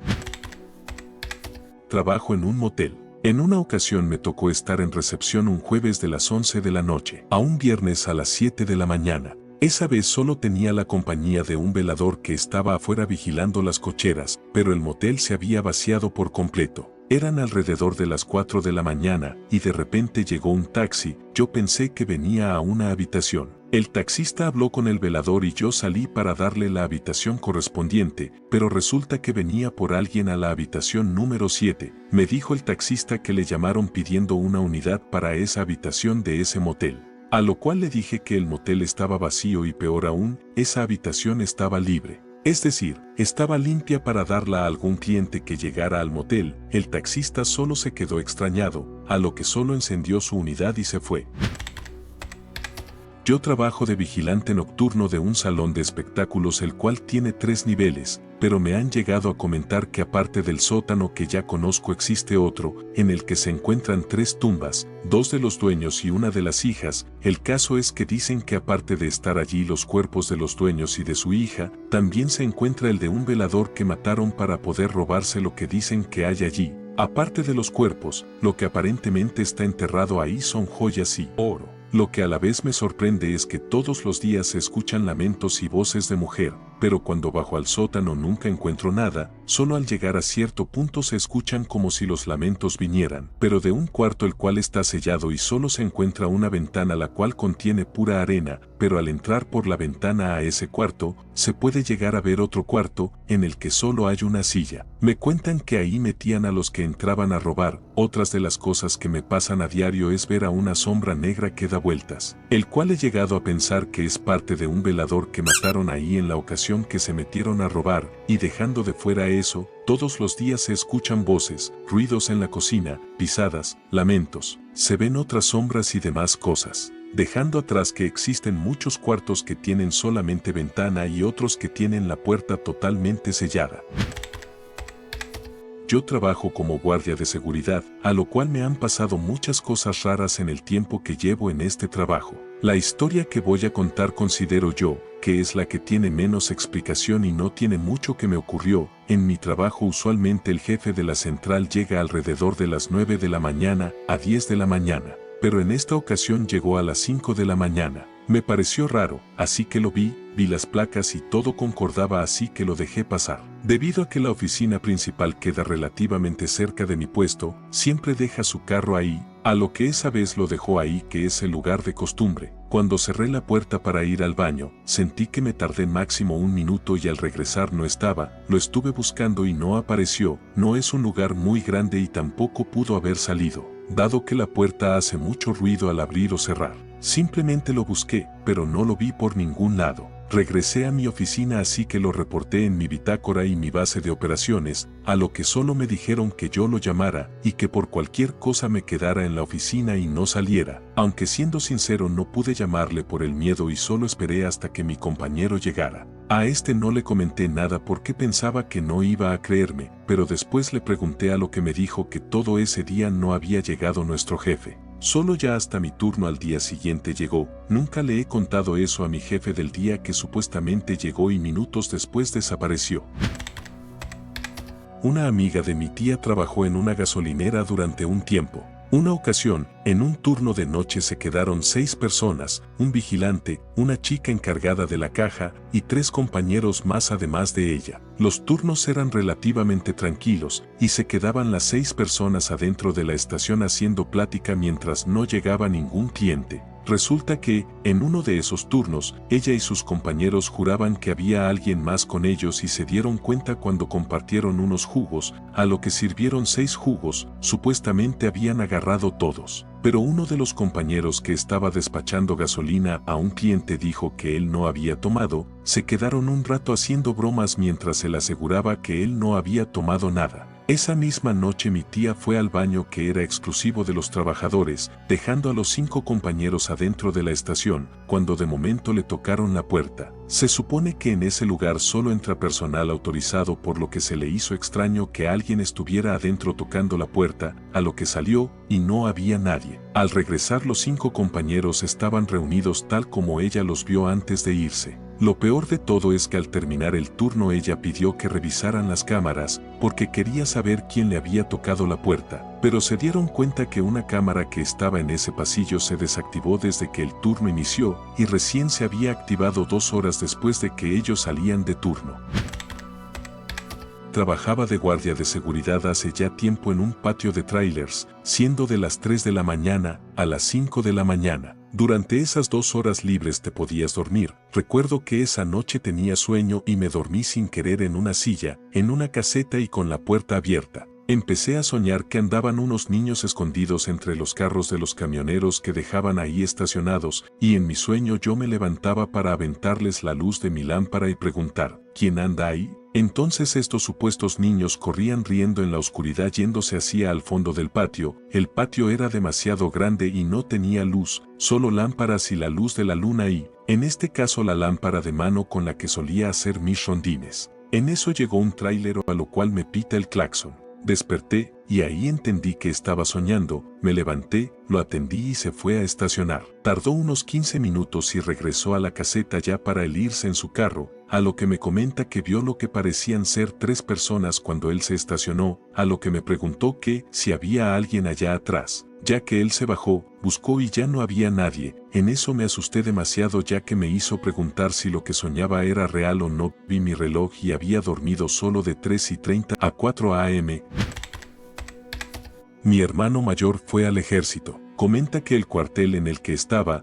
Trabajo en un motel. En una ocasión me tocó estar en recepción un jueves de las 11 de la noche a un viernes a las 7 de la mañana. Esa vez solo tenía la compañía de un velador que estaba afuera vigilando las cocheras, pero el motel se había vaciado por completo. Eran alrededor de las 4 de la mañana y de repente llegó un taxi. Yo pensé que venía a una habitación. El taxista habló con el velador y yo salí para darle la habitación correspondiente, pero resulta que venía por alguien a la habitación número 7. Me dijo el taxista que le llamaron pidiendo una unidad para esa habitación de ese motel. A lo cual le dije que el motel estaba vacío y peor aún, esa habitación estaba libre. Es decir, estaba limpia para darla a algún cliente que llegara al motel. El taxista solo se quedó extrañado, a lo que solo encendió su unidad y se fue. Yo trabajo de vigilante nocturno de un salón de espectáculos el cual tiene 3 niveles, pero me han llegado a comentar que aparte del sótano que ya conozco existe otro, en el que se encuentran 3 tumbas, 2 de los dueños y una de las hijas. El caso es que dicen que aparte de estar allí los cuerpos de los dueños y de su hija, también se encuentra el de un velador que mataron para poder robarse lo que dicen que hay allí. Aparte de los cuerpos, lo que aparentemente está enterrado ahí son joyas y oro. Lo que a la vez me sorprende es que todos los días se escuchan lamentos y voces de mujer, pero cuando bajo al sótano nunca encuentro nada, solo al llegar a cierto punto se escuchan como si los lamentos vinieran, pero de un cuarto el cual está sellado y solo se encuentra una ventana la cual contiene pura arena, pero al entrar por la ventana a ese cuarto, se puede llegar a ver otro cuarto, en el que solo hay una silla. Me cuentan que ahí metían a los que entraban a robar. Otras de las cosas que me pasan a diario es ver a una sombra negra que da vueltas, el cual he llegado a pensar que es parte de un velador que mataron ahí en la ocasión que se metieron a robar, y dejando de fuera eso, todos los días se escuchan voces, ruidos en la cocina, pisadas, lamentos, se ven otras sombras y demás cosas. Dejando atrás que existen muchos cuartos que tienen solamente ventana y otros que tienen la puerta totalmente sellada. Yo trabajo como guardia de seguridad, a lo cual me han pasado muchas cosas raras en el tiempo que llevo en este trabajo. La historia que voy a contar considero yo, que es la que tiene menos explicación y no tiene mucho que me ocurrió. En mi trabajo usualmente el jefe de la central llega alrededor de las 9 de la mañana a 10 de la mañana. Pero en esta ocasión llegó a las 5 de la mañana. Me pareció raro, así que lo vi las placas y todo concordaba, así que lo dejé pasar. Debido a que la oficina principal queda relativamente cerca de mi puesto, siempre deja su carro ahí, a lo que esa vez lo dejó ahí, que es el lugar de costumbre. Cuando cerré la puerta para ir al baño, sentí que me tardé máximo 1 minuto y al regresar no estaba. Lo estuve buscando y no apareció. No es un lugar muy grande y tampoco pudo haber salido, dado que la puerta hace mucho ruido al abrir o cerrar. Simplemente lo busqué, pero no lo vi por ningún lado. Regresé a mi oficina, así que lo reporté en mi bitácora y mi base de operaciones, a lo que solo me dijeron que yo lo llamara y que por cualquier cosa me quedara en la oficina y no saliera. Aunque siendo sincero no pude llamarle por el miedo y solo esperé hasta que mi compañero llegara. A este no le comenté nada porque pensaba que no iba a creerme, pero después le pregunté, a lo que me dijo que todo ese día no había llegado nuestro jefe. Solo ya hasta mi turno al día siguiente llegó. Nunca le he contado eso a mi jefe del día que supuestamente llegó y minutos después desapareció. Una amiga de mi tía trabajó en una gasolinera durante un tiempo. Una ocasión, en un turno de noche se quedaron 6 personas, un vigilante, una chica encargada de la caja y 3 compañeros más además de ella. Los turnos eran relativamente tranquilos y se quedaban las 6 personas adentro de la estación haciendo plática mientras no llegaba ningún cliente. Resulta que, en uno de esos turnos, ella y sus compañeros juraban que había alguien más con ellos y se dieron cuenta cuando compartieron unos jugos, a lo que sirvieron 6 jugos, supuestamente habían agarrado todos. Pero uno de los compañeros que estaba despachando gasolina a un cliente dijo que él no había tomado, se quedaron un rato haciendo bromas mientras él aseguraba que él no había tomado nada. Esa misma noche mi tía fue al baño que era exclusivo de los trabajadores, dejando a los 5 compañeros adentro de la estación, cuando de momento le tocaron la puerta. Se supone que en ese lugar solo entra personal autorizado, por lo que se le hizo extraño que alguien estuviera adentro tocando la puerta, a lo que salió y no había nadie. Al regresar los 5 compañeros estaban reunidos tal como ella los vio antes de irse. Lo peor de todo es que al terminar el turno ella pidió que revisaran las cámaras porque quería saber quién le había tocado la puerta, pero se dieron cuenta que una cámara que estaba en ese pasillo se desactivó desde que el turno inició y recién se había activado 2 horas después de que ellos salían de turno. Trabajaba de guardia de seguridad hace ya tiempo en un patio de trailers, siendo de las 3 de la mañana a las 5 de la mañana. Durante esas 2 horas libres te podías dormir. Recuerdo que esa noche tenía sueño y me dormí sin querer en una silla, en una caseta y con la puerta abierta. Empecé a soñar que andaban unos niños escondidos entre los carros de los camioneros que dejaban ahí estacionados, y en mi sueño yo me levantaba para aventarles la luz de mi lámpara y preguntar, ¿quién anda ahí? Entonces estos supuestos niños corrían riendo en la oscuridad yéndose hacia al fondo del patio. El patio era demasiado grande y no tenía luz, solo lámparas y la luz de la luna y, en este caso, la lámpara de mano con la que solía hacer mis rondines. En eso llegó un tráiler, a lo cual me pita el claxon. Desperté, y ahí entendí que estaba soñando. Me levanté, lo atendí y se fue a estacionar. Tardó unos 15 minutos y regresó a la caseta ya para él irse en su carro, a lo que me comenta que vio lo que parecían ser 3 personas cuando él se estacionó, a lo que me preguntó que si había alguien allá atrás. Ya que él se bajó, buscó y ya no había nadie. En eso me asusté demasiado, ya que me hizo preguntar si lo que soñaba era real o no. Vi mi reloj y había dormido solo de 3:30 a 4 a.m. Mi hermano mayor fue al ejército. Comenta que el cuartel en el que estaba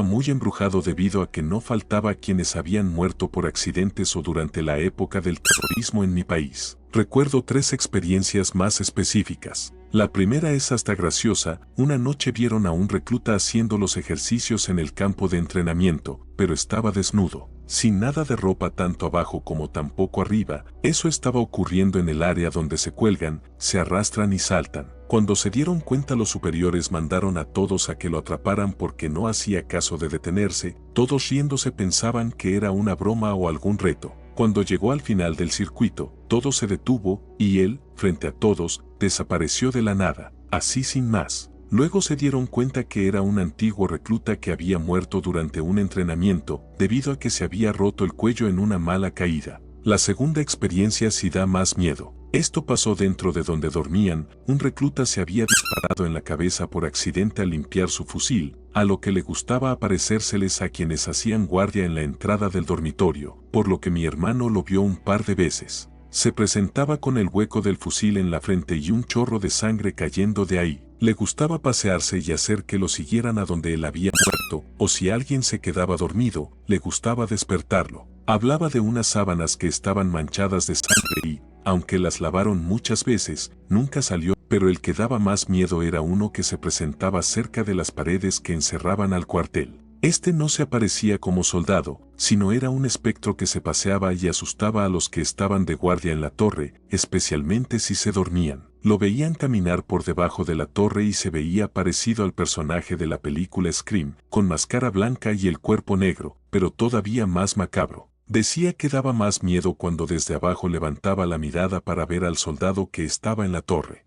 muy embrujado debido a que no faltaba quienes habían muerto por accidentes o durante la época del terrorismo en mi país. Recuerdo 3 experiencias más específicas. La primera es hasta graciosa. Una noche vieron a un recluta haciendo los ejercicios en el campo de entrenamiento, pero estaba desnudo, sin nada de ropa tanto abajo como tampoco arriba. Eso estaba ocurriendo en el área donde se cuelgan, se arrastran y saltan. Cuando se dieron cuenta, los superiores mandaron a todos a que lo atraparan porque no hacía caso de detenerse. Todos riéndose pensaban que era una broma o algún reto. Cuando llegó al final del circuito, todo se detuvo y él, frente a todos, desapareció de la nada, así sin más. Luego se dieron cuenta que era un antiguo recluta que había muerto durante un entrenamiento, debido a que se había roto el cuello en una mala caída. La segunda experiencia sí da más miedo. Esto pasó dentro de donde dormían. Un recluta se había disparado en la cabeza por accidente al limpiar su fusil, a lo que le gustaba aparecérseles a quienes hacían guardia en la entrada del dormitorio, por lo que mi hermano lo vio un par de veces. Se presentaba con el hueco del fusil en la frente y un chorro de sangre cayendo de ahí. Le gustaba pasearse y hacer que lo siguieran a donde él había muerto, o si alguien se quedaba dormido, le gustaba despertarlo. Hablaba de unas sábanas que estaban manchadas de sangre y, aunque las lavaron muchas veces, nunca salió, pero el que daba más miedo era uno que se presentaba cerca de las paredes que encerraban al cuartel. Este no se aparecía como soldado, sino era un espectro que se paseaba y asustaba a los que estaban de guardia en la torre, especialmente si se dormían. Lo veían caminar por debajo de la torre y se veía parecido al personaje de la película Scream, con máscara blanca y el cuerpo negro, pero todavía más macabro. Decía que daba más miedo cuando desde abajo levantaba la mirada para ver al soldado que estaba en la torre.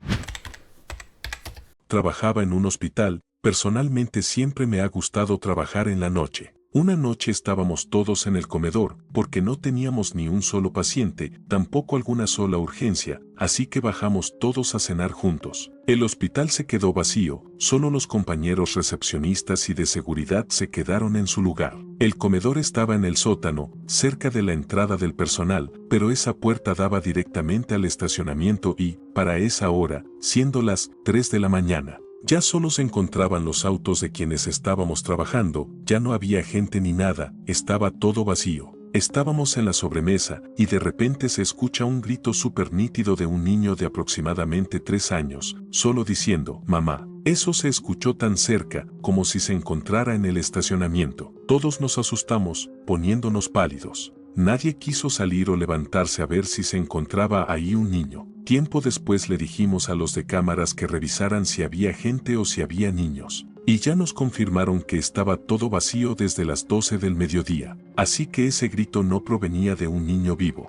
Trabajaba en un hospital. Personalmente siempre me ha gustado trabajar en la noche. Una noche estábamos todos en el comedor, porque no teníamos ni un solo paciente, tampoco alguna sola urgencia, así que bajamos todos a cenar juntos. El hospital se quedó vacío, solo los compañeros recepcionistas y de seguridad se quedaron en su lugar. El comedor estaba en el sótano, cerca de la entrada del personal, pero esa puerta daba directamente al estacionamiento y, para esa hora, siendo las 3 de la mañana, ya solo se encontraban los autos de quienes estábamos trabajando, ya no había gente ni nada, estaba todo vacío. Estábamos en la sobremesa y de repente se escucha un grito súper nítido de un niño de aproximadamente 3 años, solo diciendo, «Mamá». Eso se escuchó tan cerca, como si se encontrara en el estacionamiento. Todos nos asustamos, poniéndonos pálidos. Nadie quiso salir o levantarse a ver si se encontraba ahí un niño. Tiempo después le dijimos a los de cámaras que revisaran si había gente o si había niños. Y ya nos confirmaron que estaba todo vacío desde las 12 del mediodía. Así que ese grito no provenía de un niño vivo.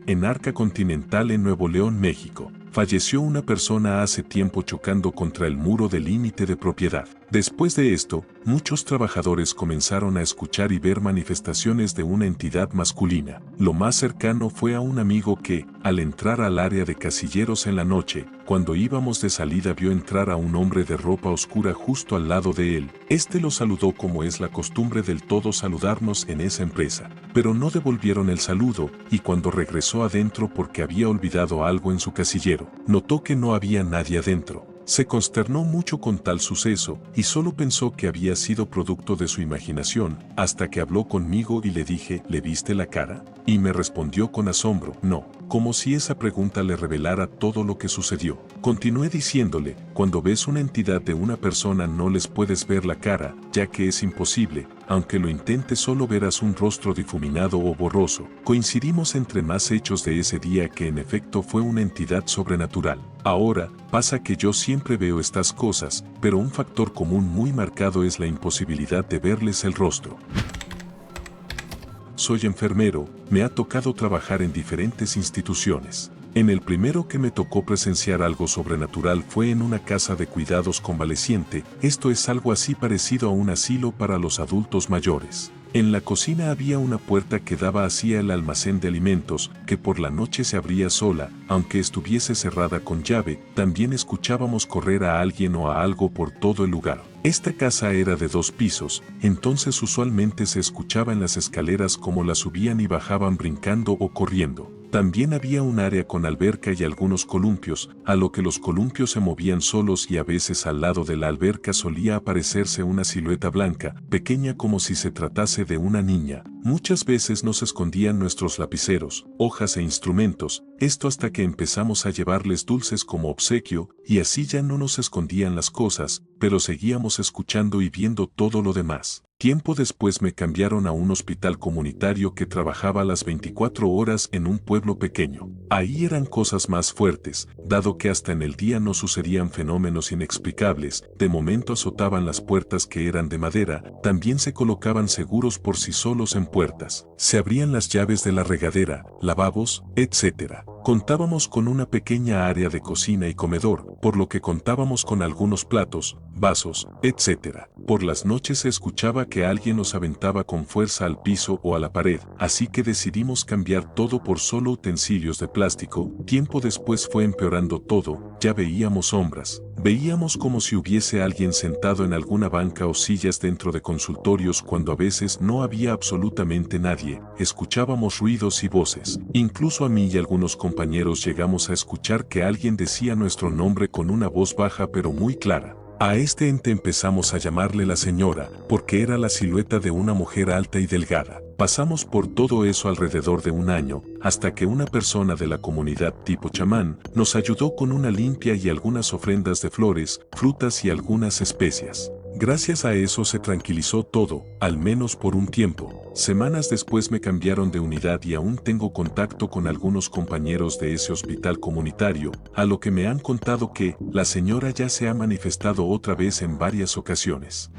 En Arca Continental en Nuevo León, México, falleció una persona hace tiempo chocando contra el muro del límite de propiedad. Después de esto, muchos trabajadores comenzaron a escuchar y ver manifestaciones de una entidad masculina. Lo más cercano fue a un amigo que, al entrar al área de casilleros en la noche, cuando íbamos de salida vio entrar a un hombre de ropa oscura justo al lado de él. Este lo saludó como es la costumbre del todo saludarnos en esa empresa, pero no devolvieron el saludo y cuando regresó adentro porque había olvidado algo en su casillero, notó que no había nadie adentro. Se consternó mucho con tal suceso y solo pensó que había sido producto de su imaginación, hasta que habló conmigo y le dije, ¿le viste la cara? Y me respondió con asombro, no, como si esa pregunta le revelara todo lo que sucedió. Continué diciéndole, cuando ves una entidad de una persona no les puedes ver la cara, ya que es imposible, aunque lo intentes solo verás un rostro difuminado o borroso. Coincidimos entre más hechos de ese día que en efecto fue una entidad sobrenatural. Ahora, pasa que yo siempre veo estas cosas, pero un factor común muy marcado es la imposibilidad de verles el rostro. Soy enfermero, me ha tocado trabajar en diferentes instituciones. En el primero que me tocó presenciar algo sobrenatural fue en una casa de cuidados convaleciente, esto es algo así parecido a un asilo para los adultos mayores. En la cocina había una puerta que daba hacia el almacén de alimentos, que por la noche se abría sola, aunque estuviese cerrada con llave, también escuchábamos correr a alguien o a algo por todo el lugar. Esta casa era de 2 pisos, entonces usualmente se escuchaba en las escaleras cómo las subían y bajaban brincando o corriendo. También había un área con alberca y algunos columpios, a lo que los columpios se movían solos y a veces al lado de la alberca solía aparecerse una silueta blanca, pequeña como si se tratase de una niña. Muchas veces nos escondían nuestros lapiceros, hojas e instrumentos, esto hasta que empezamos a llevarles dulces como obsequio, y así ya no nos escondían las cosas, pero seguíamos escuchando y viendo todo lo demás. Tiempo después me cambiaron a un hospital comunitario que trabajaba las 24 horas en un pueblo pequeño. Ahí eran cosas más fuertes, dado que hasta en el día no sucedían fenómenos inexplicables, de momento azotaban las puertas que eran de madera, también se colocaban seguros por sí solos en puertas, se abrían las llaves de la regadera, lavabos, etc. Contábamos con una pequeña área de cocina y comedor, por lo que contábamos con algunos platos, vasos, etc. Por las noches se escuchaba que alguien nos aventaba con fuerza al piso o a la pared, así que decidimos cambiar todo por solo utensilios de plástico. Tiempo después fue empeorando todo, ya veíamos sombras. Veíamos como si hubiese alguien sentado en alguna banca o sillas dentro de consultorios cuando a veces no había absolutamente nadie, escuchábamos ruidos y voces. Incluso a mí y algunos compañeros llegamos a escuchar que alguien decía nuestro nombre con una voz baja pero muy clara. A este ente empezamos a llamarle la señora, porque era la silueta de una mujer alta y delgada. Pasamos por todo eso alrededor de un año, hasta que una persona de la comunidad tipo chamán nos ayudó con una limpia y algunas ofrendas de flores, frutas y algunas especias. Gracias a eso se tranquilizó todo, al menos por un tiempo. Semanas después me cambiaron de unidad y aún tengo contacto con algunos compañeros de ese hospital comunitario, a lo que me han contado que la señora ya se ha manifestado otra vez en varias ocasiones.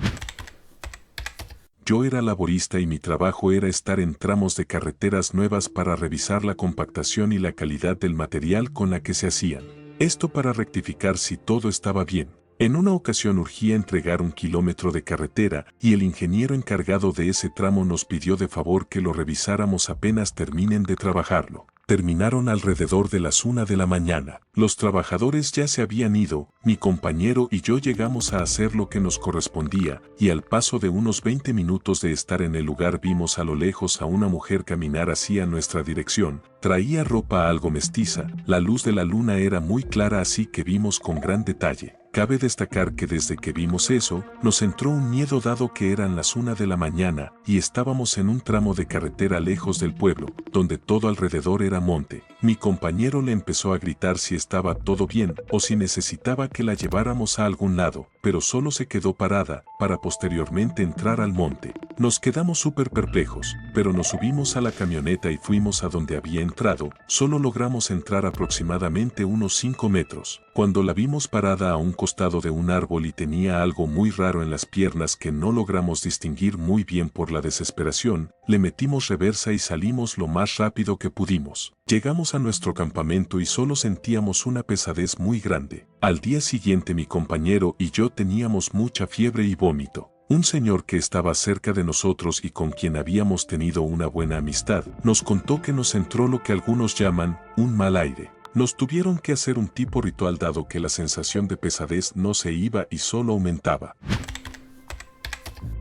Yo era laborista y mi trabajo era estar en tramos de carreteras nuevas para revisar la compactación y la calidad del material con la que se hacían. Esto para rectificar si todo estaba bien. En una ocasión urgía entregar 1 kilómetro de carretera y el ingeniero encargado de ese tramo nos pidió de favor que lo revisáramos apenas terminen de trabajarlo. Terminaron alrededor de las 1 de la mañana. Los trabajadores ya se habían ido, mi compañero y yo llegamos a hacer lo que nos correspondía, y al paso de unos 20 minutos de estar en el lugar vimos a lo lejos a una mujer caminar hacia nuestra dirección. Traía ropa algo mestiza, la luz de la luna era muy clara así que vimos con gran detalle. Cabe destacar que desde que vimos eso, nos entró un miedo dado que eran las 1 de la mañana y estábamos en un tramo de carretera lejos del pueblo, donde todo alrededor era monte. Mi compañero le empezó a gritar si estaba todo bien o si necesitaba que la lleváramos a algún lado, pero solo se quedó parada, para posteriormente entrar al monte. Nos quedamos súper perplejos, pero nos subimos a la camioneta y fuimos a donde había entrado. Solo logramos entrar aproximadamente unos 5 metros. Cuando la vimos parada a un costado de un árbol y tenía algo muy raro en las piernas que no logramos distinguir muy bien por la desesperación, le metimos reversa y salimos lo más rápido que pudimos. Llegamos a nuestro campamento y solo sentíamos una pesadez muy grande. Al día siguiente mi compañero y yo teníamos mucha fiebre y vómito. Un señor que estaba cerca de nosotros y con quien habíamos tenido una buena amistad, nos contó que nos entró lo que algunos llaman un mal aire. Nos tuvieron que hacer un tipo ritual dado que la sensación de pesadez no se iba y solo aumentaba.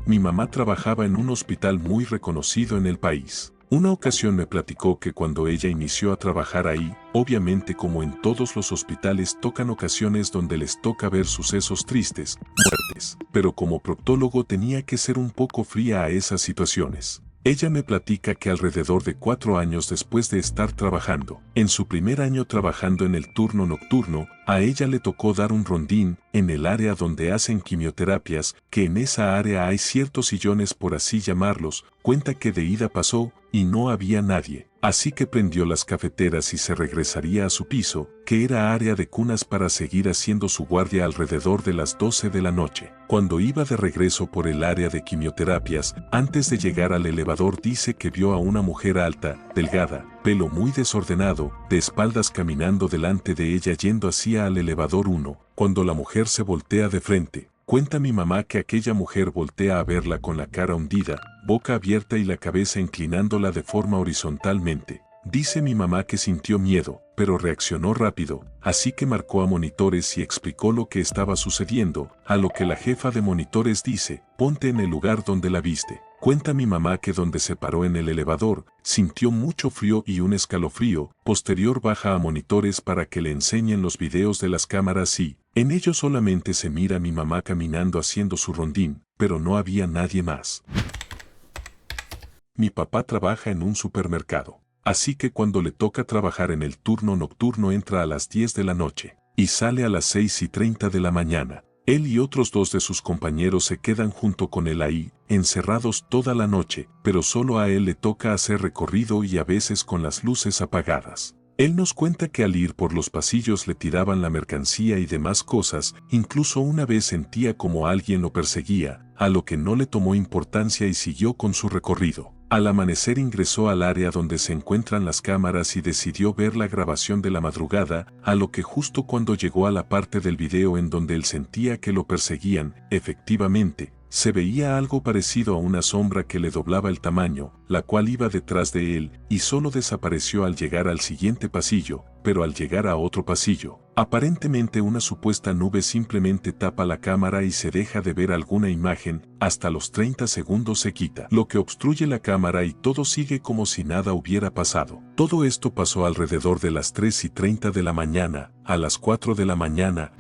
Mi mamá trabajaba en un hospital muy reconocido en el país. Una ocasión me platicó que cuando ella inició a trabajar ahí, obviamente como en todos los hospitales tocan ocasiones donde les toca ver sucesos tristes, muertes, pero como proctólogo tenía que ser un poco fría a esas situaciones. Ella me platica que alrededor de 4 años después de estar trabajando, en su primer año trabajando en el turno nocturno, a ella le tocó dar un rondín en el área donde hacen quimioterapias, que en esa área hay ciertos sillones por así llamarlos. Cuenta que de ida pasó y no había nadie, así que prendió las cafeteras y se regresaría a su piso, que era área de cunas, para seguir haciendo su guardia alrededor de las 12 de la noche. Cuando iba de regreso por el área de quimioterapias, antes de llegar al elevador dice que vio a una mujer alta, delgada, pelo muy desordenado, de espaldas caminando delante de ella yendo hacia al elevador 1, cuando la mujer se voltea de frente. Cuenta mi mamá que aquella mujer voltea a verla con la cara hundida, boca abierta y la cabeza inclinándola de forma horizontalmente. Dice mi mamá que sintió miedo, pero reaccionó rápido, así que marcó a monitores y explicó lo que estaba sucediendo, a lo que la jefa de monitores dice, ponte en el lugar donde la viste. Cuenta mi mamá que donde se paró en el elevador, sintió mucho frío y un escalofrío. Posterior baja a monitores para que le enseñen los videos de las cámaras y, en ellos solamente se mira a mi mamá caminando haciendo su rondín, pero no había nadie más. Mi papá trabaja en un supermercado, así que cuando le toca trabajar en el turno nocturno entra a las 10 de la noche y sale a las 6:30 de la mañana. Él y otros 2 de sus compañeros se quedan junto con él ahí, encerrados toda la noche, pero solo a él le toca hacer recorrido y a veces con las luces apagadas. Él nos cuenta que al ir por los pasillos le tiraban la mercancía y demás cosas, incluso una vez sentía como alguien lo perseguía, a lo que no le tomó importancia y siguió con su recorrido. Al amanecer ingresó al área donde se encuentran las cámaras y decidió ver la grabación de la madrugada, a lo que justo cuando llegó a la parte del video en donde él sentía que lo perseguían, efectivamente, se veía algo parecido a una sombra que le doblaba el tamaño, la cual iba detrás de él, y solo desapareció al llegar al siguiente pasillo, pero al llegar a otro pasillo, aparentemente una supuesta nube simplemente tapa la cámara y se deja de ver alguna imagen, hasta los 30 segundos se quita, lo que obstruye la cámara y todo sigue como si nada hubiera pasado. Todo esto pasó alrededor de las 3:30 de la mañana, a las 4 de la mañana.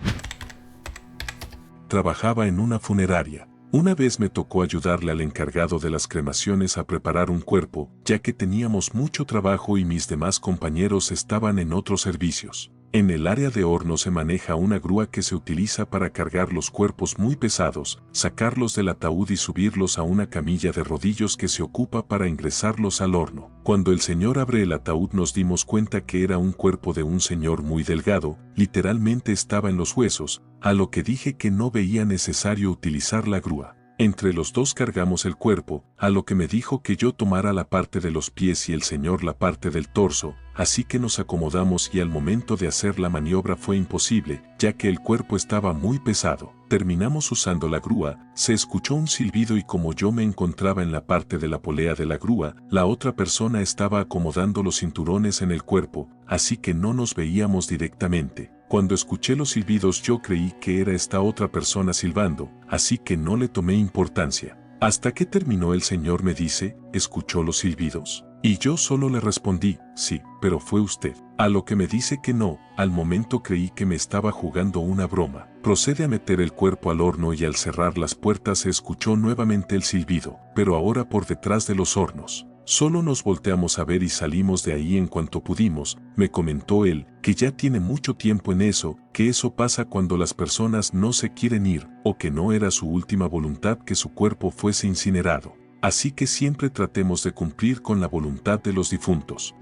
Trabajaba en una funeraria. Una vez me tocó ayudarle al encargado de las cremaciones a preparar un cuerpo, ya que teníamos mucho trabajo y mis demás compañeros estaban en otros servicios. En el área de horno se maneja una grúa que se utiliza para cargar los cuerpos muy pesados, sacarlos del ataúd y subirlos a una camilla de rodillos que se ocupa para ingresarlos al horno. Cuando el señor abre el ataúd nos dimos cuenta que era un cuerpo de un señor muy delgado, literalmente estaba en los huesos, a lo que dije que no veía necesario utilizar la grúa. Entre los dos cargamos el cuerpo, a lo que me dijo que yo tomara la parte de los pies y el señor la parte del torso, así que nos acomodamos y al momento de hacer la maniobra fue imposible, ya que el cuerpo estaba muy pesado. Terminamos usando la grúa, se escuchó un silbido y como yo me encontraba en la parte de la polea de la grúa, la otra persona estaba acomodando los cinturones en el cuerpo, así que no nos veíamos directamente. Cuando escuché los silbidos yo creí que era esta otra persona silbando, así que no le tomé importancia. Hasta que terminó el señor me dice, ¿escuchó los silbidos? Y yo solo le respondí, sí, pero fue usted. A lo que me dice que no, al momento creí que me estaba jugando una broma. Procede a meter el cuerpo al horno y al cerrar las puertas se escuchó nuevamente el silbido, pero ahora por detrás de los hornos. Solo nos volteamos a ver y salimos de ahí en cuanto pudimos. Me comentó él, que ya tiene mucho tiempo en eso, que eso pasa cuando las personas no se quieren ir, o que no era su última voluntad que su cuerpo fuese incinerado. Así que siempre tratemos de cumplir con la voluntad de los difuntos.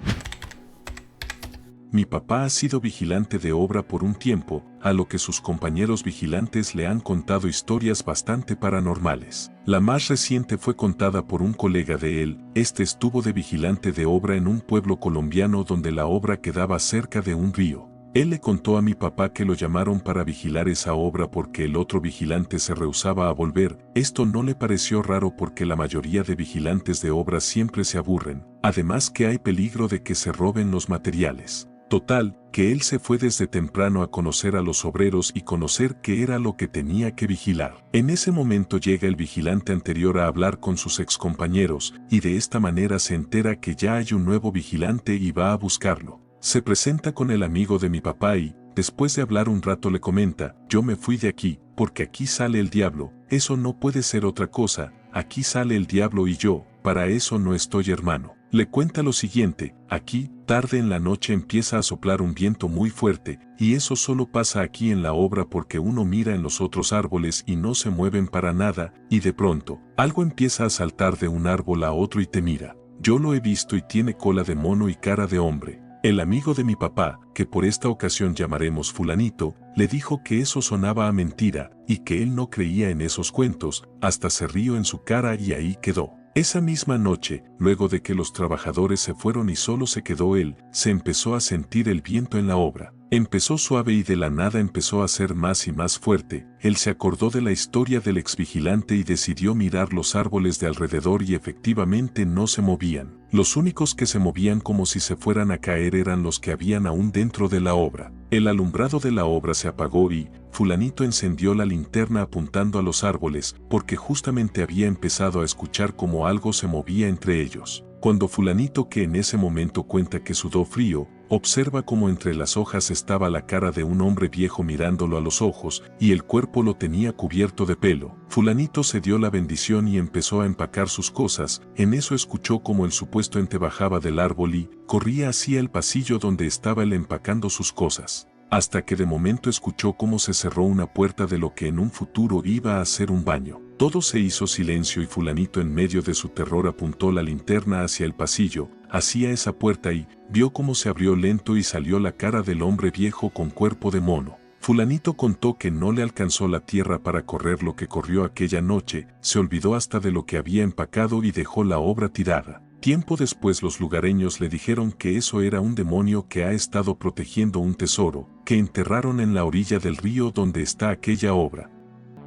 Mi papá ha sido vigilante de obra por un tiempo, a lo que sus compañeros vigilantes le han contado historias bastante paranormales. La más reciente fue contada por un colega de él. Este estuvo de vigilante de obra en un pueblo colombiano donde la obra quedaba cerca de un río. Él le contó a mi papá que lo llamaron para vigilar esa obra porque el otro vigilante se rehusaba a volver. Esto no le pareció raro porque la mayoría de vigilantes de obra siempre se aburren, además que hay peligro de que se roben los materiales. Total, que él se fue desde temprano a conocer a los obreros y conocer qué era lo que tenía que vigilar. En ese momento llega el vigilante anterior a hablar con sus excompañeros y de esta manera se entera que ya hay un nuevo vigilante y va a buscarlo. Se presenta con el amigo de mi papá y, después de hablar un rato le comenta, yo me fui de aquí, porque aquí sale el diablo, eso no puede ser otra cosa, aquí sale el diablo y yo, para eso no estoy hermano. Le cuenta lo siguiente, aquí, tarde en la noche empieza a soplar un viento muy fuerte, y eso solo pasa aquí en la obra porque uno mira en los otros árboles y no se mueven para nada, y de pronto, algo empieza a saltar de un árbol a otro y te mira. Yo lo he visto y tiene cola de mono y cara de hombre. El amigo de mi papá, que por esta ocasión llamaremos fulanito, le dijo que eso sonaba a mentira, y que él no creía en esos cuentos, hasta se rió en su cara y ahí quedó. Esa misma noche, luego de que los trabajadores se fueron y solo se quedó él, se empezó a sentir el viento en la obra. Empezó suave y de la nada empezó a ser más y más fuerte. Él se acordó de la historia del exvigilante y decidió mirar los árboles de alrededor y efectivamente no se movían. Los únicos que se movían como si se fueran a caer eran los que habían aún dentro de la obra. El alumbrado de la obra se apagó y fulanito encendió la linterna apuntando a los árboles porque justamente había empezado a escuchar como algo se movía entre ellos. Cuando fulanito, que en ese momento cuenta que sudó frío, observa como entre las hojas estaba la cara de un hombre viejo mirándolo a los ojos y el cuerpo lo tenía cubierto de pelo. Fulanito se dio la bendición y empezó a empacar sus cosas. En eso escuchó como el supuesto ente bajaba del árbol y corría hacia el pasillo donde estaba él empacando sus cosas. Hasta que de momento escuchó cómo se cerró una puerta de lo que en un futuro iba a ser un baño. Todo se hizo silencio y fulanito en medio de su terror apuntó la linterna hacia el pasillo, hacia esa puerta y vio cómo se abrió lento y salió la cara del hombre viejo con cuerpo de mono. Fulanito contó que no le alcanzó la tierra para correr lo que corrió aquella noche, se olvidó hasta de lo que había empacado y dejó la obra tirada. Tiempo después los lugareños le dijeron que eso era un demonio que ha estado protegiendo un tesoro, que enterraron en la orilla del río donde está aquella obra.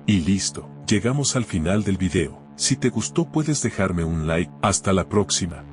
Y listo, llegamos al final del video. Si te gustó puedes dejarme un like. Hasta la próxima.